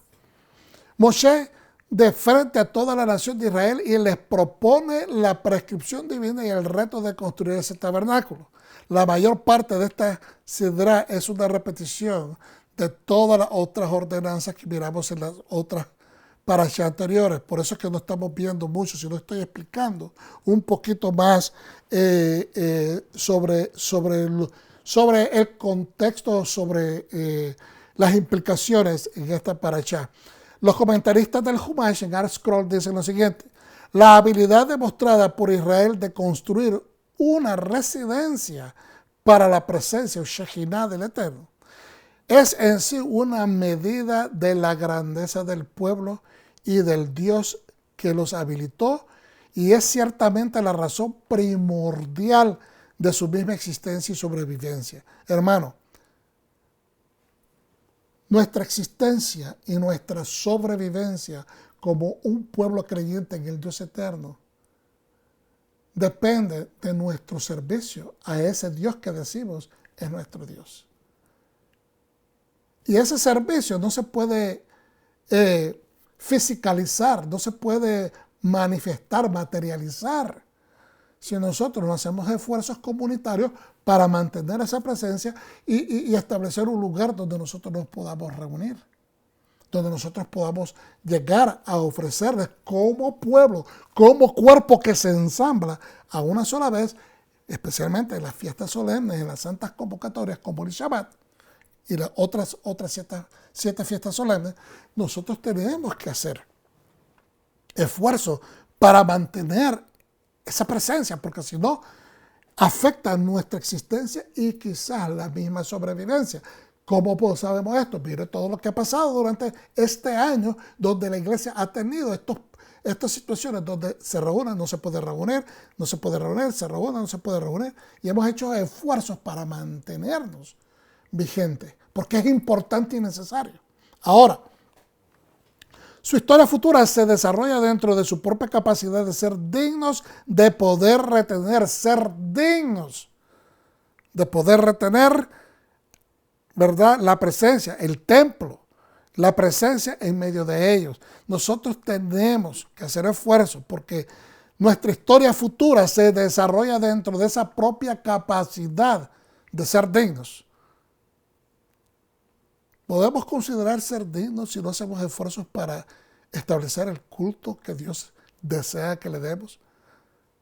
Moshe, de frente a toda la nación de Israel, y les propone la prescripción divina y el reto de construir ese tabernáculo. La mayor parte de esta sidra es una repetición de todas las otras ordenanzas que miramos en las otras parashas anteriores. Por eso es que no estamos viendo mucho, sino estoy explicando un poquito más sobre el contexto, sobre las implicaciones en esta parashá. Los comentaristas del Humash en Art Scroll dicen lo siguiente: la habilidad demostrada por Israel de construir una residencia para la presencia o Shekinah del Eterno es en sí una medida de la grandeza del pueblo y del Dios que los habilitó, y es ciertamente la razón primordial de su misma existencia y sobrevivencia. Hermano, nuestra existencia y nuestra sobrevivencia como un pueblo creyente en el Dios eterno depende de nuestro servicio a ese Dios que decimos es nuestro Dios. Y ese servicio no se puede fiscalizar, no se puede manifestar, materializar, si nosotros no hacemos esfuerzos comunitarios para mantener esa presencia y establecer un lugar donde nosotros nos podamos reunir, donde nosotros podamos llegar a ofrecerles como pueblo, como cuerpo que se ensambla a una sola vez, especialmente en las fiestas solemnes, en las santas convocatorias como el Shabbat y las otras siete fiestas solemnes. Nosotros tenemos que hacer esfuerzo para mantener esa presencia, porque si no, afecta nuestra existencia y quizás la misma sobrevivencia. ¿Cómo sabemos esto? Mire todo lo que ha pasado durante este año, donde la iglesia ha tenido Estas situaciones donde se reúnen, no se puede reunir, no se puede reunir, se reúnen, no se puede reunir, y hemos hecho esfuerzos para mantenernos vigentes, porque es importante y necesario. Ahora, su historia futura se desarrolla dentro de su propia capacidad de ser dignos, de poder retener, ser dignos, de poder retener, ¿verdad?, la presencia, el templo, la presencia en medio de ellos. Nosotros tenemos que hacer esfuerzos porque nuestra historia futura se desarrolla dentro de esa propia capacidad de ser dignos. Podemos considerar ser dignos si no hacemos esfuerzos para establecer el culto que Dios desea que le demos.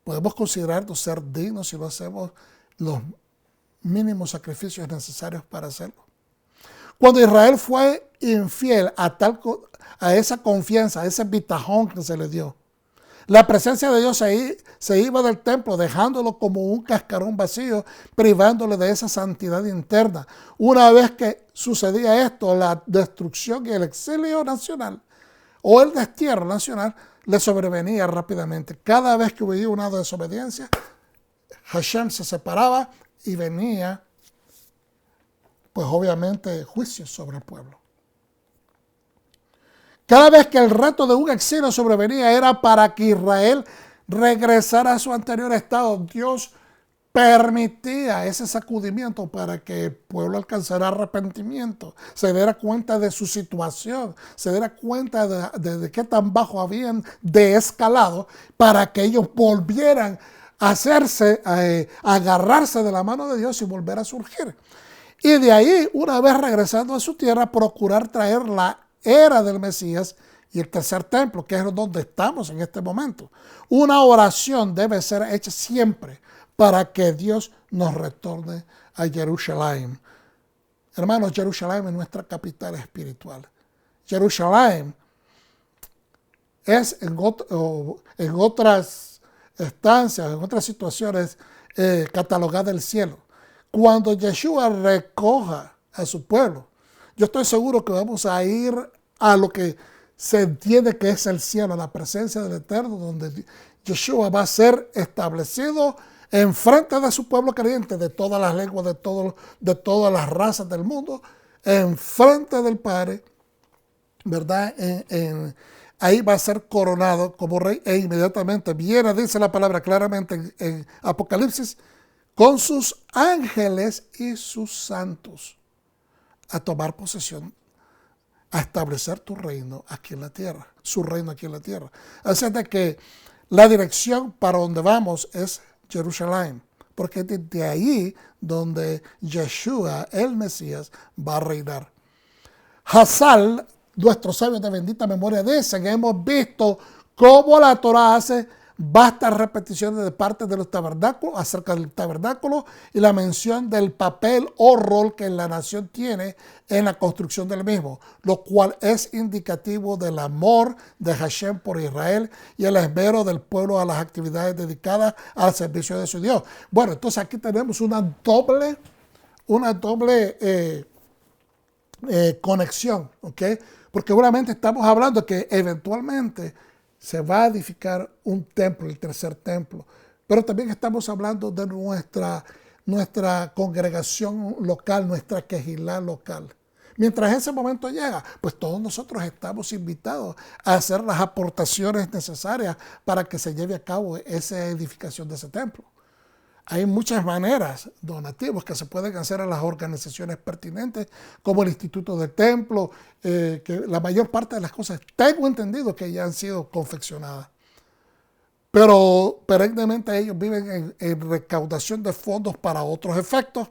Podemos considerarnos ser dignos si no hacemos los mínimos sacrificios necesarios para hacerlo. Cuando Israel fue infiel a esa confianza, a ese bitajón que se le dio, la presencia de Dios se iba del templo, dejándolo como un cascarón vacío, privándole de esa santidad interna. Una vez que sucedía esto, la destrucción y el exilio nacional o el destierro nacional le sobrevenía rápidamente. Cada vez que hubo una desobediencia, Hashem se separaba y venía, pues obviamente, juicio sobre el pueblo. Cada vez que el reto de un exilio sobrevenía era para que Israel regresara a su anterior estado. Dios permitía ese sacudimiento para que el pueblo alcanzara arrepentimiento, se diera cuenta de su situación, se diera cuenta de qué tan bajo habían escalado, para que ellos volvieran a agarrarse de la mano de Dios y volver a surgir. Y de ahí, una vez regresando a su tierra, procurar traer la era del Mesías y el tercer templo, que es donde estamos en este momento. Una oración debe ser hecha siempre para que Dios nos retorne a Jerusalén. Hermanos, Jerusalén es nuestra capital espiritual. Jerusalén es en otras estancias, en otras situaciones, catalogada el cielo. Cuando Yeshua recoja a su pueblo, yo estoy seguro que vamos a ir a lo que se entiende que es el cielo, la presencia del Eterno, donde Yeshua va a ser establecido en frente de su pueblo creyente, de todas las lenguas, de todas las razas del mundo, en frente del Padre, ¿verdad? Ahí va a ser coronado como rey e inmediatamente viene, dice la palabra claramente en Apocalipsis, con sus ángeles y sus santos a tomar posesión, a establecer tu reino aquí en la tierra, su reino aquí en la tierra. Así de que la dirección para donde vamos es Jerusalén, porque es desde ahí donde Yeshua, el Mesías, va a reinar. Hazal, nuestros sabios de bendita memoria, dicen, hemos visto cómo la Torah hace vastas repeticiones de parte de los tabernáculos, acerca del tabernáculo, y la mención del papel o rol que la nación tiene en la construcción del mismo, lo cual es indicativo del amor de Hashem por Israel y el esmero del pueblo a las actividades dedicadas al servicio de su Dios. Bueno, entonces aquí tenemos una doble conexión, ¿ok? Porque obviamente estamos hablando que eventualmente se va a edificar un templo, el tercer templo. Pero también estamos hablando de nuestra congregación local, nuestra quejilá local. Mientras ese momento llega, pues todos nosotros estamos invitados a hacer las aportaciones necesarias para que se lleve a cabo esa edificación de ese templo. Hay muchas maneras, donativos, que se pueden hacer a las organizaciones pertinentes, como el Instituto del Templo, que la mayor parte de las cosas, tengo entendido que ya han sido confeccionadas. Pero perennemente ellos viven en recaudación de fondos para otros efectos,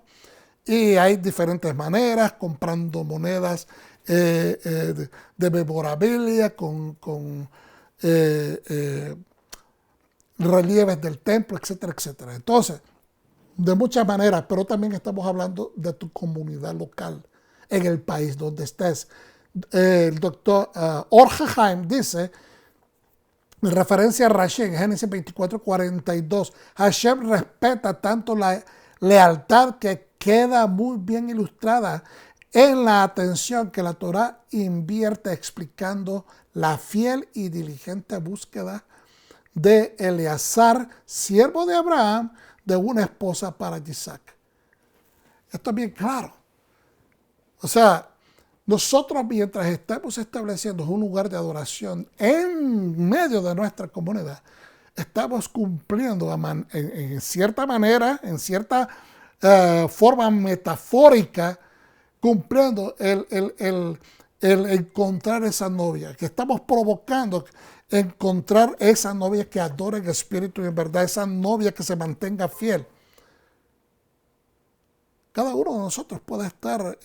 y hay diferentes maneras, comprando monedas de memorabilia, con relieves del templo, etcétera, etcétera. Entonces, de muchas maneras, pero también estamos hablando de tu comunidad local, en el país donde estés. El doctor Or HaHaim dice, en referencia a Rashi, en Génesis 24:42, Hashem respeta tanto la lealtad que queda muy bien ilustrada en la atención que la Torá invierte explicando la fiel y diligente búsqueda de Eleazar, siervo de Abraham, de una esposa para Isaac. Esto es bien claro. O sea, nosotros mientras estamos estableciendo un lugar de adoración en medio de nuestra comunidad, estamos cumpliendo en cierta manera, en cierta forma metafórica, cumpliendo el encontrar esa novia, que estamos provocando encontrar esa novia que adore en espíritu y en verdad, esa novia que se mantenga fiel. Cada uno de nosotros puede estar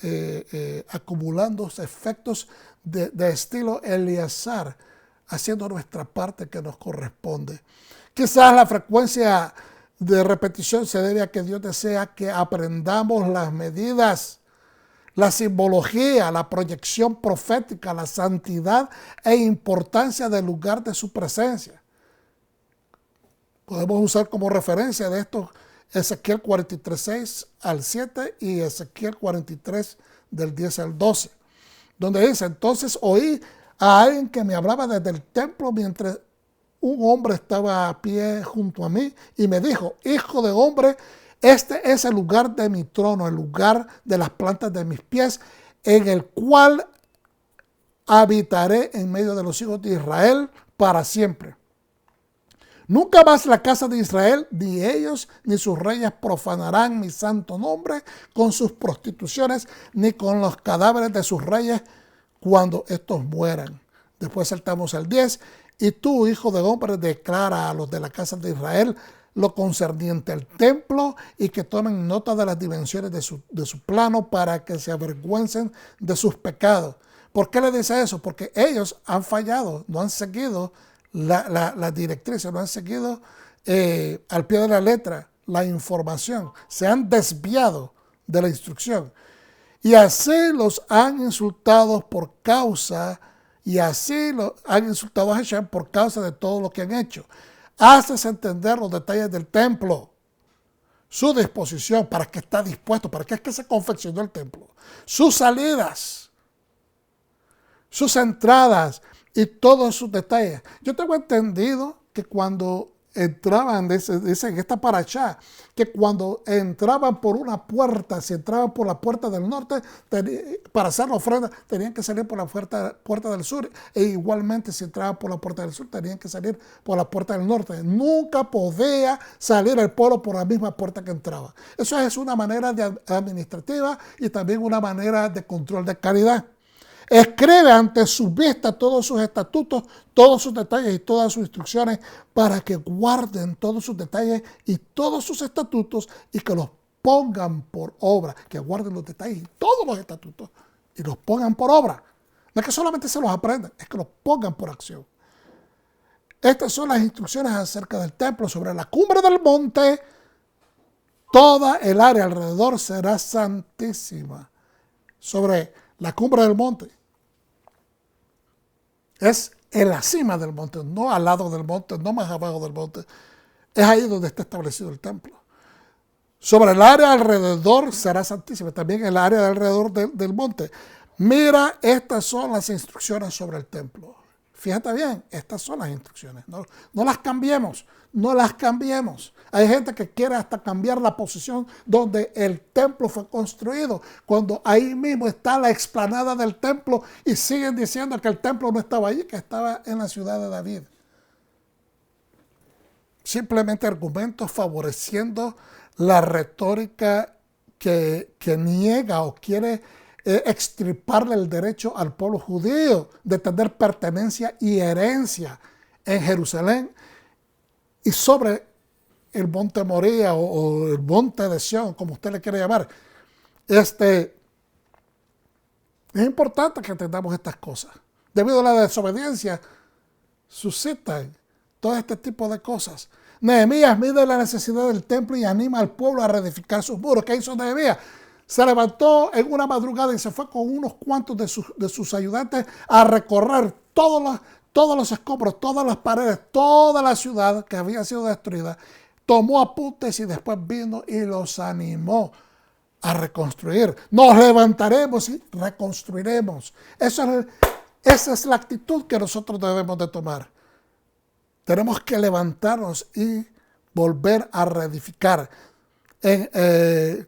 acumulando efectos de estilo Eleazar, haciendo nuestra parte que nos corresponde. Quizás la frecuencia de repetición se debe a que Dios desea que aprendamos las medidas, la simbología, la proyección profética, la santidad e importancia del lugar de su presencia. Podemos usar como referencia de esto Ezequiel 43:6 al 7 y Ezequiel 43 del 10 al 12, donde dice: entonces oí a alguien que me hablaba desde el templo mientras un hombre estaba a pie junto a mí y me dijo: hijo de hombre, este es el lugar de mi trono, el lugar de las plantas de mis pies, en el cual habitaré en medio de los hijos de Israel para siempre. Nunca más la casa de Israel, ni ellos, ni sus reyes profanarán mi santo nombre con sus prostituciones, ni con los cadáveres de sus reyes cuando estos mueran. Después saltamos al 10. Y tú, hijo de hombre, declara a los de la casa de Israel lo concerniente al templo y que tomen nota de las dimensiones de su plano para que se avergüencen de sus pecados. ¿Por qué le dice eso? Porque ellos han fallado, no han seguido la directriz, no han seguido al pie de la letra la información, se han desviado de la instrucción. Y así los han insultado por causa, y así han insultado a Hashem por causa de todo lo que han hecho. Haces entender los detalles del templo, su disposición, para que está dispuesto, para que es que se confeccionó el templo, sus salidas, sus entradas y todos sus detalles. Yo tengo entendido que cuando entraban, dice en esta parashá, que cuando entraban por una puerta, si entraban por la puerta del norte, para hacer la ofrenda, tenían que salir por la puerta del sur, e igualmente si entraban por la puerta del sur, tenían que salir por la puerta del norte. Nunca podía salir el pueblo por la misma puerta que entraba. Eso es una manera administrativa y también una manera de control de calidad. Escribe ante su vista todos sus estatutos, todos sus detalles y todas sus instrucciones para que guarden todos sus detalles y todos sus estatutos y que los pongan por obra, que guarden los detalles y todos los estatutos y los pongan por obra. No es que solamente se los aprendan, es que los pongan por acción. Estas son las instrucciones acerca del templo. Sobre la cumbre del monte, toda el área alrededor será santísima. Sobre la cumbre del monte. Es en la cima del monte, no al lado del monte, no más abajo del monte. Es ahí donde está establecido el templo. Sobre el área alrededor será santísima, también el área alrededor del monte. Mira, estas son las instrucciones sobre el templo. Fíjate bien, estas son las instrucciones. No las cambiemos, no las cambiemos. Hay gente que quiere hasta cambiar la posición donde el templo fue construido, cuando ahí mismo está la explanada del templo y siguen diciendo que el templo no estaba allí, que estaba en la ciudad de David. Simplemente argumentos favoreciendo la retórica que niega o quiere extirparle el derecho al pueblo judío de tener pertenencia y herencia en Jerusalén y sobre el monte Moría o el monte de Sión, como usted le quiere llamar. Es importante que entendamos estas cosas. Debido a la desobediencia, suscitan todo este tipo de cosas. Nehemías mide la necesidad del templo y anima al pueblo a reedificar sus muros. ¿Qué hizo Nehemías? Se levantó en una madrugada y se fue con unos cuantos de sus ayudantes a recorrer todos los escombros, todas las paredes, toda la ciudad que había sido destruida. Tomó apuntes y después vino y los animó a reconstruir. Nos levantaremos y reconstruiremos. Esa es la actitud que nosotros debemos de tomar. Tenemos que levantarnos y volver a reedificar.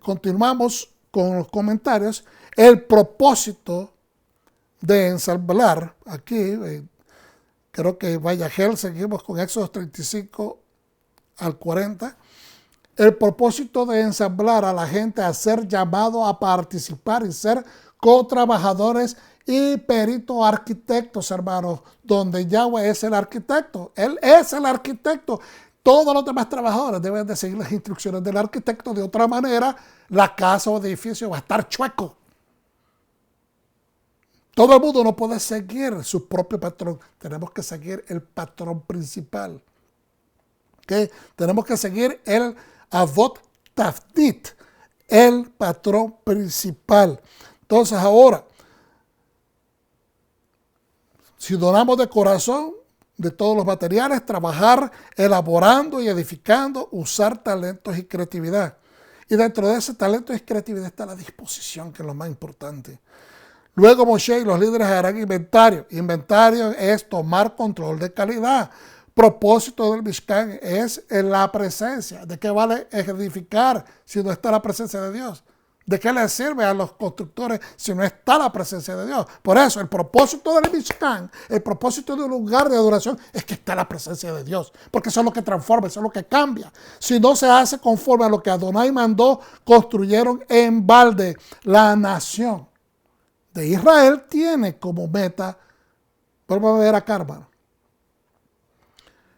Continuamos con los comentarios. El propósito de ensamblar, aquí, creo que vaya gel, seguimos con Éxodo 35 al 40. El propósito de ensamblar a la gente a ser llamado a participar y ser co-trabajadores y peritos arquitectos, hermanos, donde Yahweh es el arquitecto. Él es el arquitecto. Todos los demás trabajadores deben de seguir las instrucciones del arquitecto. De otra manera, la casa o edificio va a estar chueco. Todo el mundo no puede seguir su propio patrón. Tenemos que seguir el patrón principal. ¿Okay? Tenemos que seguir el Avot Tafdit, el patrón principal. Entonces ahora, si donamos de corazón de todos los materiales, trabajar elaborando y edificando, usar talentos y creatividad. Y dentro de ese talento y creatividad está la disposición, que es lo más importante. Luego Moshe y los líderes harán inventario. Inventario es tomar control de calidad. Propósito del Mishkan es en la presencia. ¿De qué vale edificar si no está la presencia de Dios? ¿De qué le sirve a los constructores si no está la presencia de Dios? Por eso, el propósito del Mishkan, el propósito de un lugar de adoración es que está la presencia de Dios. Porque eso es lo que transforma, eso es lo que cambia. Si no se hace conforme a lo que Adonai mandó, construyeron en balde. La nación de Israel tiene como meta, vuelvo a ver acá, hermano,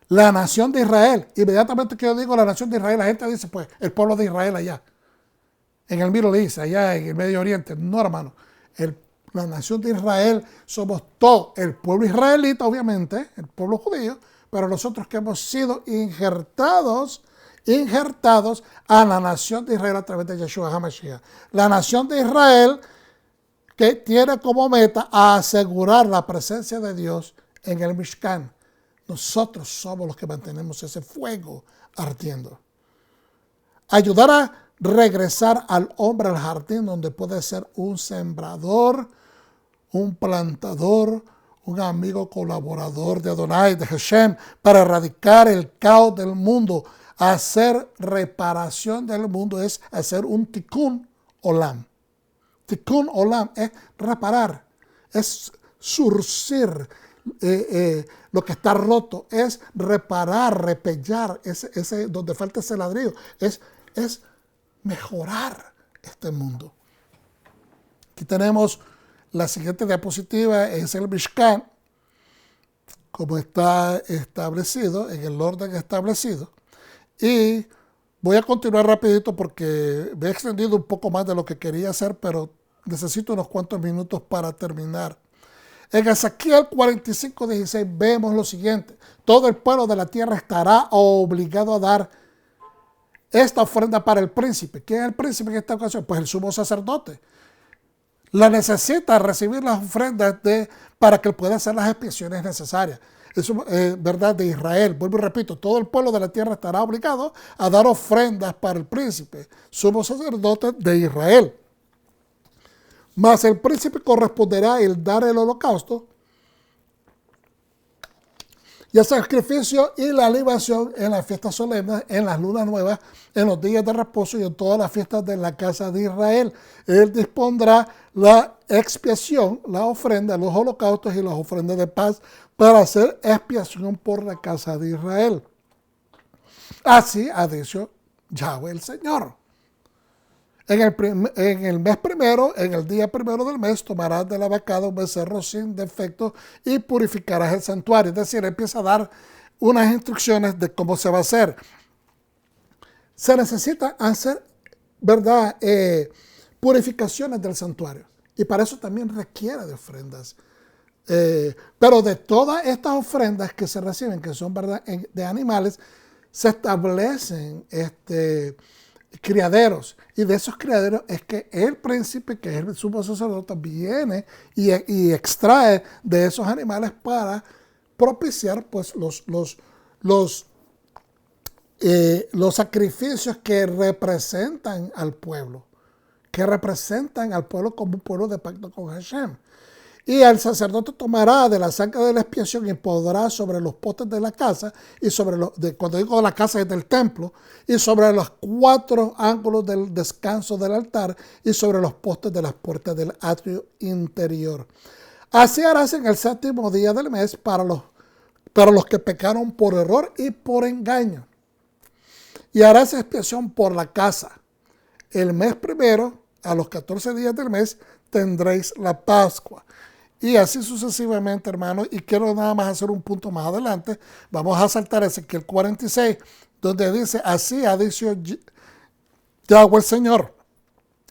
la nación de Israel. Inmediatamente que yo digo la nación de Israel, la gente dice, pues, el pueblo de Israel allá, en el Middle East, allá en el Medio Oriente. No, hermano, la nación de Israel somos todo el pueblo israelita, obviamente, el pueblo judío, pero nosotros que hemos sido injertados a la nación de Israel a través de Yeshua HaMashiach. La nación de Israel que tiene como meta asegurar la presencia de Dios en el Mishkan. Nosotros somos los que mantenemos ese fuego ardiendo. Ayudar a regresar al hombre al jardín donde puede ser un sembrador, un plantador, un amigo colaborador de Adonai, de Hashem, para erradicar el caos del mundo. Hacer reparación del mundo es hacer un tikkun olam. Tikkun olam es reparar, es surcir lo que está roto, es reparar, repellar, ese donde falta ese ladrillo, es mejorar este mundo. Aquí tenemos la siguiente diapositiva, es el Mishkan, como está establecido, en el orden establecido. Y voy a continuar rapidito porque me he extendido un poco más de lo que quería hacer, pero necesito unos cuantos minutos para terminar. En Ezequiel 45:16 vemos lo siguiente. Todo el pueblo de la tierra estará obligado a dar esta ofrenda para el príncipe. ¿Quién es el príncipe en esta ocasión? Pues el sumo sacerdote. La necesita recibir las ofrendas para que él pueda hacer las expiaciones necesarias. Eso es verdad de Israel. Vuelvo y repito, todo el pueblo de la tierra estará obligado a dar ofrendas para el príncipe, sumo sacerdote de Israel. Mas el príncipe corresponderá el dar el holocausto y el sacrificio y la libación en las fiestas solemnes, en las lunas nuevas, en los días de reposo y en todas las fiestas de la casa de Israel. Él dispondrá la expiación, la ofrenda, los holocaustos y las ofrendas de paz para hacer expiación por la casa de Israel. Así ha dicho Yahweh el Señor. En el mes primero, en el día primero del mes, tomarás de la vacada un becerro sin defecto y purificarás el santuario. Es decir, empieza a dar unas instrucciones de cómo se va a hacer. Se necesita hacer, ¿verdad?, purificaciones del santuario. Y para eso también requiere de ofrendas. Pero de todas estas ofrendas que se reciben, que son, ¿verdad?, de animales, se establecen criaderos, y de esos criaderos es que el príncipe, que es el sumo sacerdote, viene y extrae de esos animales para propiciar pues los sacrificios que representan al pueblo, que representan al pueblo como un pueblo de pacto con Hashem. Y el sacerdote tomará de la sangre de la expiación y pondrá sobre los postes de la casa, y sobre cuando digo la casa es del templo, y sobre los 4 ángulos del descanso del altar, y sobre los postes de las puertas del atrio interior. Así harás en el 7º día del mes para los que pecaron por error y por engaño. Y harás expiación por la casa. El mes primero, a los 14 días del mes, tendréis la Pascua. Y así sucesivamente, hermanos. Y quiero nada más hacer un punto más adelante. Vamos a saltar Ezequiel 46, donde dice, así ha dicho Yahweh el Señor.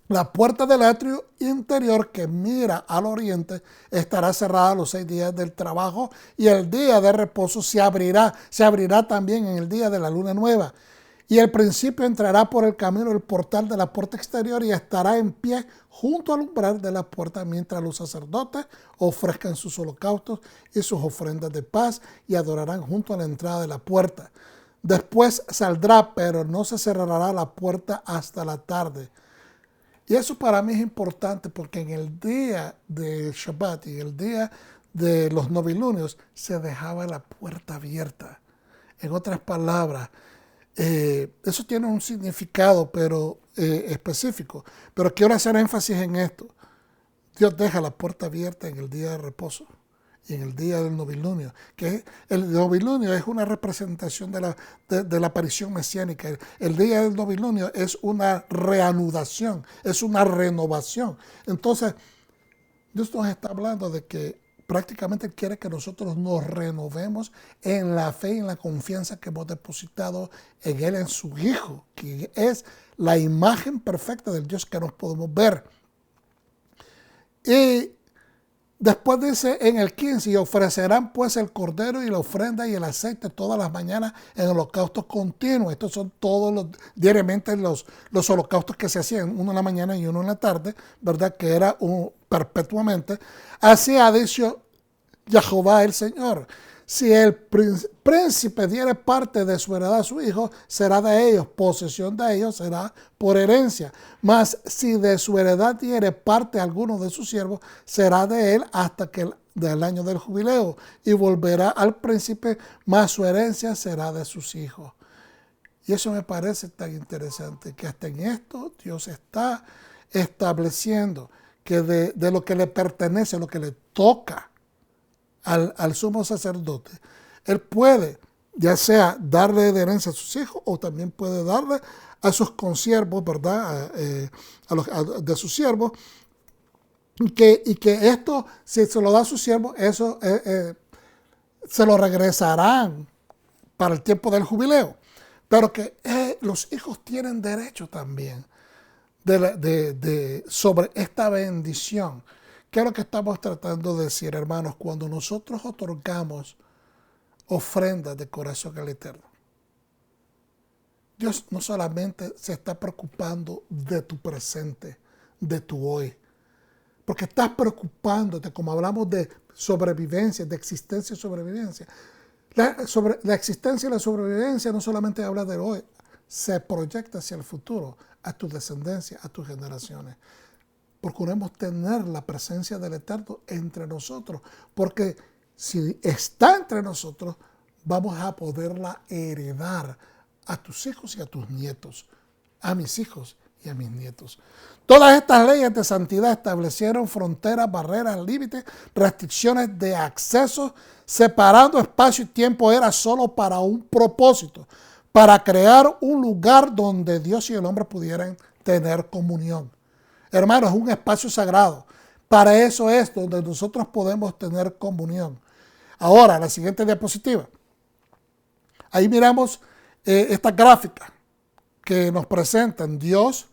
La puerta del atrio interior que mira al oriente estará cerrada los 6 días del trabajo, y el día de reposo se abrirá también en el día de la luna nueva. Y el principio entrará por el camino del portal de la puerta exterior y estará en pie junto al umbral de la puerta mientras los sacerdotes ofrezcan sus holocaustos y sus ofrendas de paz y adorarán junto a la entrada de la puerta. Después saldrá, pero no se cerrará la puerta hasta la tarde. Y eso para mí es importante porque en el día de Shabbat y el día de los novilunios se dejaba la puerta abierta. En otras palabras, eso tiene un significado específico, pero quiero hacer énfasis en esto. Dios deja la puerta abierta en el día de reposo y en el día del novilunio, que el novilunio es una representación de la aparición mesiánica. El día del novilunio es una reanudación, es una renovación. Entonces, Dios nos está hablando de que prácticamente quiere que nosotros nos renovemos en la fe y en la confianza que hemos depositado en Él, en su Hijo, que es la imagen perfecta del Dios que nos podemos ver. Y después dice en el 15, y ofrecerán pues el cordero y la ofrenda y el aceite todas las mañanas en holocaustos continuos. Estos son todos diariamente los holocaustos que se hacían, uno en la mañana y uno en la tarde, ¿verdad? Que era perpetuamente. Así ha dicho Jehová el Señor. Si el príncipe diere parte de su heredad a su hijo, será de ellos, posesión de ellos será por herencia. Mas si de su heredad diere parte a alguno de sus siervos, será de él hasta que del año del jubileo, y volverá al príncipe, mas su herencia será de sus hijos. Y eso me parece tan interesante, que hasta en esto Dios está estableciendo que de lo que le pertenece, lo que le toca al sumo sacerdote, él puede ya sea darle de herencia a sus hijos o también puede darle a sus consiervos, ¿verdad? De sus siervos, y que esto, si se lo da a sus siervos, eso se lo regresarán para el tiempo del jubileo, pero que los hijos tienen derecho también sobre esta bendición. ¿Qué es lo que estamos tratando de decir, hermanos? Cuando nosotros otorgamos ofrendas de corazón al Eterno, Dios no solamente se está preocupando de tu presente, de tu hoy, porque estás preocupándote, como hablamos de sobrevivencia, de existencia y sobrevivencia. La existencia y la sobrevivencia no solamente habla de hoy, se proyecta hacia el futuro, a tu descendencia, a tus generaciones. Procuremos tener la presencia del Eterno entre nosotros, porque si está entre nosotros, vamos a poderla heredar a tus hijos y a tus nietos, a mis hijos y a mis nietos. Todas estas leyes de santidad establecieron fronteras, barreras, límites, restricciones de acceso, separando espacio y tiempo. Era solo para un propósito, para crear un lugar donde Dios y el hombre pudieran tener comunión. Hermanos, es un espacio sagrado. Para eso es donde nosotros podemos tener comunión. Ahora, la siguiente diapositiva. Ahí miramos esta gráfica que nos presentan Dios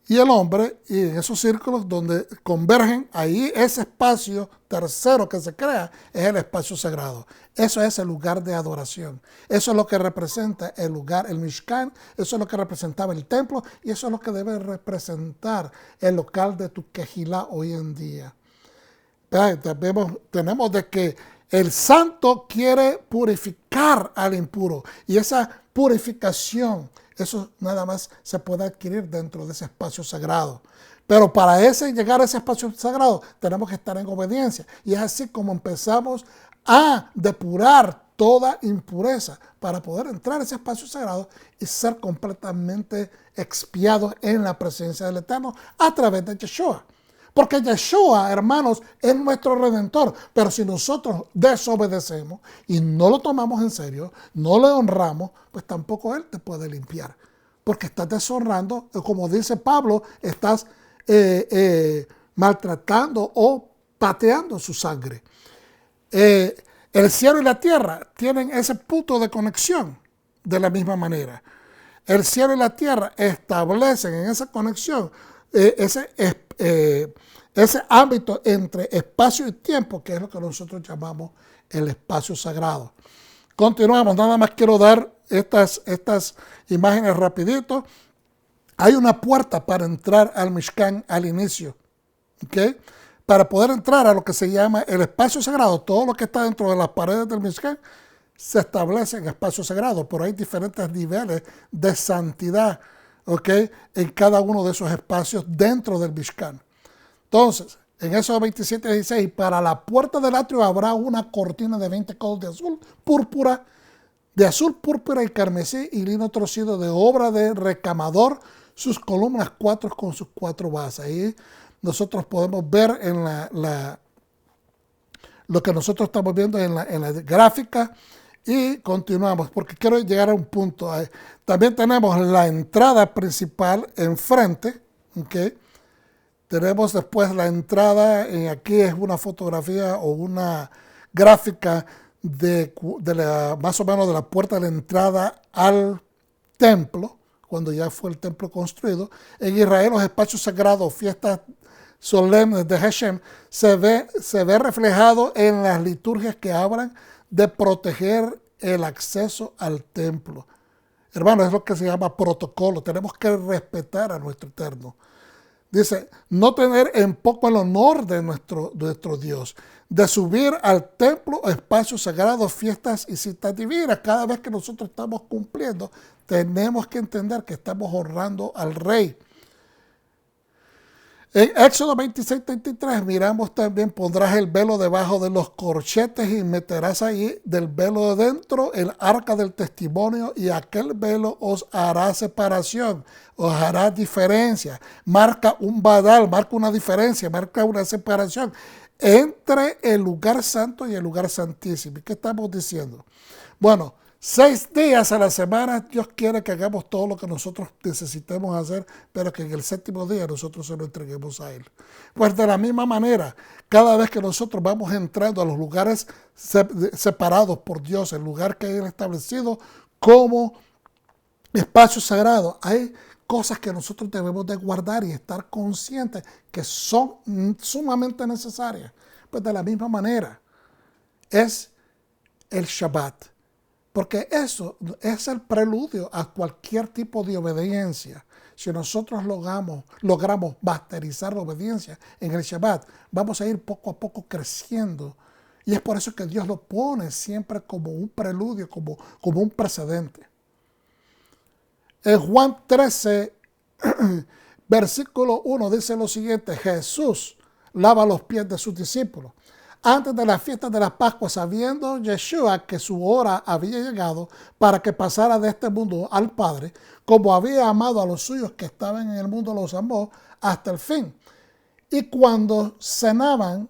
y el hombre, y en esos círculos donde convergen, ahí ese espacio tercero que se crea es el espacio sagrado. Eso es el lugar de adoración. Eso es lo que representa el lugar, el Mishkan. Eso es lo que representaba el templo, y eso es lo que debe representar el local de tu Kehilá hoy en día. Tenemos de que el santo quiere purificar al impuro, y esa purificación. Eso nada más se puede adquirir dentro de ese espacio sagrado. Pero para llegar a ese espacio sagrado tenemos que estar en obediencia. Y es así como empezamos a depurar toda impureza para poder entrar a ese espacio sagrado y ser completamente expiados en la presencia del Eterno a través de Yeshua. Porque Yeshua, hermanos, es nuestro Redentor. Pero si nosotros desobedecemos y no lo tomamos en serio, no le honramos, pues tampoco Él te puede limpiar. Porque estás deshonrando, como dice Pablo, estás maltratando o pateando su sangre. El cielo y la tierra tienen ese punto de conexión de la misma manera. El cielo y la tierra establecen en esa conexión ese ámbito entre espacio y tiempo, que es lo que nosotros llamamos el espacio sagrado. Continuamos, nada más quiero dar estas imágenes rapidito. Hay una puerta para entrar al Mishkan al inicio, ¿okay? Para poder entrar a lo que se llama el espacio sagrado, todo lo que está dentro de las paredes del Mishkan se establece en espacio sagrado, pero hay diferentes niveles de santidad, ¿okay? En cada uno de esos espacios dentro del Mishkan. Entonces, en Éxodo 27:16, para la puerta del atrio habrá una cortina de 20 codos de azul, púrpura y carmesí y lino torcido de obra de recamador, sus columnas 4 con sus 4 bases. Ahí nosotros podemos ver en lo que nosotros estamos viendo en la gráfica y continuamos porque quiero llegar a un punto. También tenemos la entrada principal enfrente, ¿okay? Tenemos después la entrada, aquí es una fotografía o una gráfica más o menos de la puerta de la entrada al templo, cuando ya fue el templo construido. En Israel los espacios sagrados, fiestas solemnes de Hashem, se ve reflejado en las liturgias que hablan de proteger el acceso al templo. Hermano, es lo que se llama protocolo. Tenemos que respetar a nuestro Eterno. Dice, no tener en poco el honor de nuestro Dios, de subir al templo, espacios sagrados, fiestas y citas divinas. Cada vez que nosotros estamos cumpliendo, tenemos que entender que estamos honrando al Rey. En Éxodo 26:33 miramos también, pondrás el velo debajo de los corchetes y meterás ahí del velo de dentro el arca del testimonio y aquel velo os hará separación, os hará diferencia. Marca un badal, marca una diferencia, marca una separación entre el lugar santo y el lugar santísimo. ¿Y qué estamos diciendo? Bueno, 6 días a la semana Dios quiere que hagamos todo lo que nosotros necesitemos hacer, pero que en el 7º día nosotros se lo entreguemos a Él. Pues de la misma manera, cada vez que nosotros vamos entrando a los lugares separados por Dios, el lugar que Él ha establecido como espacio sagrado, hay cosas que nosotros debemos de guardar y estar conscientes que son sumamente necesarias. Pues de la misma manera es el Shabbat. Porque eso es el preludio a cualquier tipo de obediencia. Si nosotros logramos masterizar la obediencia en el Shabbat, vamos a ir poco a poco creciendo. Y es por eso que Dios lo pone siempre como un preludio, como un precedente. En Juan 13, versículo 1 dice lo siguiente: Jesús lava los pies de sus discípulos. Antes de la fiesta de la Pascua, sabiendo Yeshua que su hora había llegado para que pasara de este mundo al Padre, como había amado a los suyos que estaban en el mundo, los amó hasta el fin. Y cuando cenaban,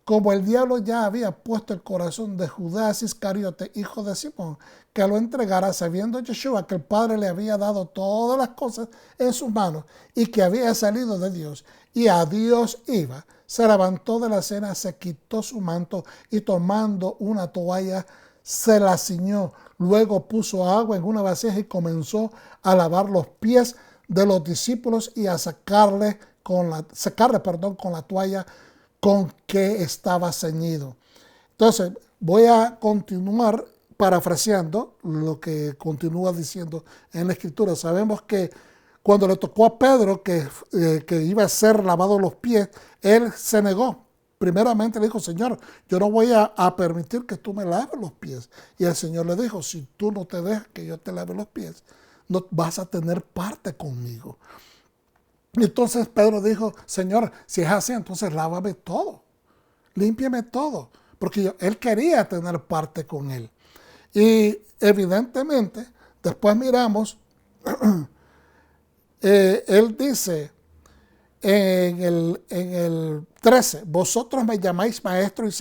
como el diablo ya había puesto el corazón de Judas Iscariote, hijo de Simón, que lo entregara, sabiendo Yeshua que el Padre le había dado todas las cosas en sus manos y que había salido de Dios y a Dios iba, se levantó de la cena, se quitó su manto y tomando una toalla se la ciñó. Luego puso agua en una vasija y comenzó a lavar los pies de los discípulos y a secarle con la toalla con que estaba ceñido. Entonces, voy a continuar parafraseando lo que continúa diciendo en la Escritura. Sabemos que cuando le tocó a Pedro que iba a ser lavado los pies, él se negó. primeramente le dijo, Señor, yo no voy a permitir que tú me laves los pies. Y el Señor le dijo, si tú no te dejas que yo te lave los pies, no vas a tener parte conmigo. Y entonces Pedro dijo, Señor, si es así, entonces lávame todo, límpiame todo, porque él quería tener parte con él. Y evidentemente, después miramos, él dice en el 13, vosotros me llamáis maestro y señor,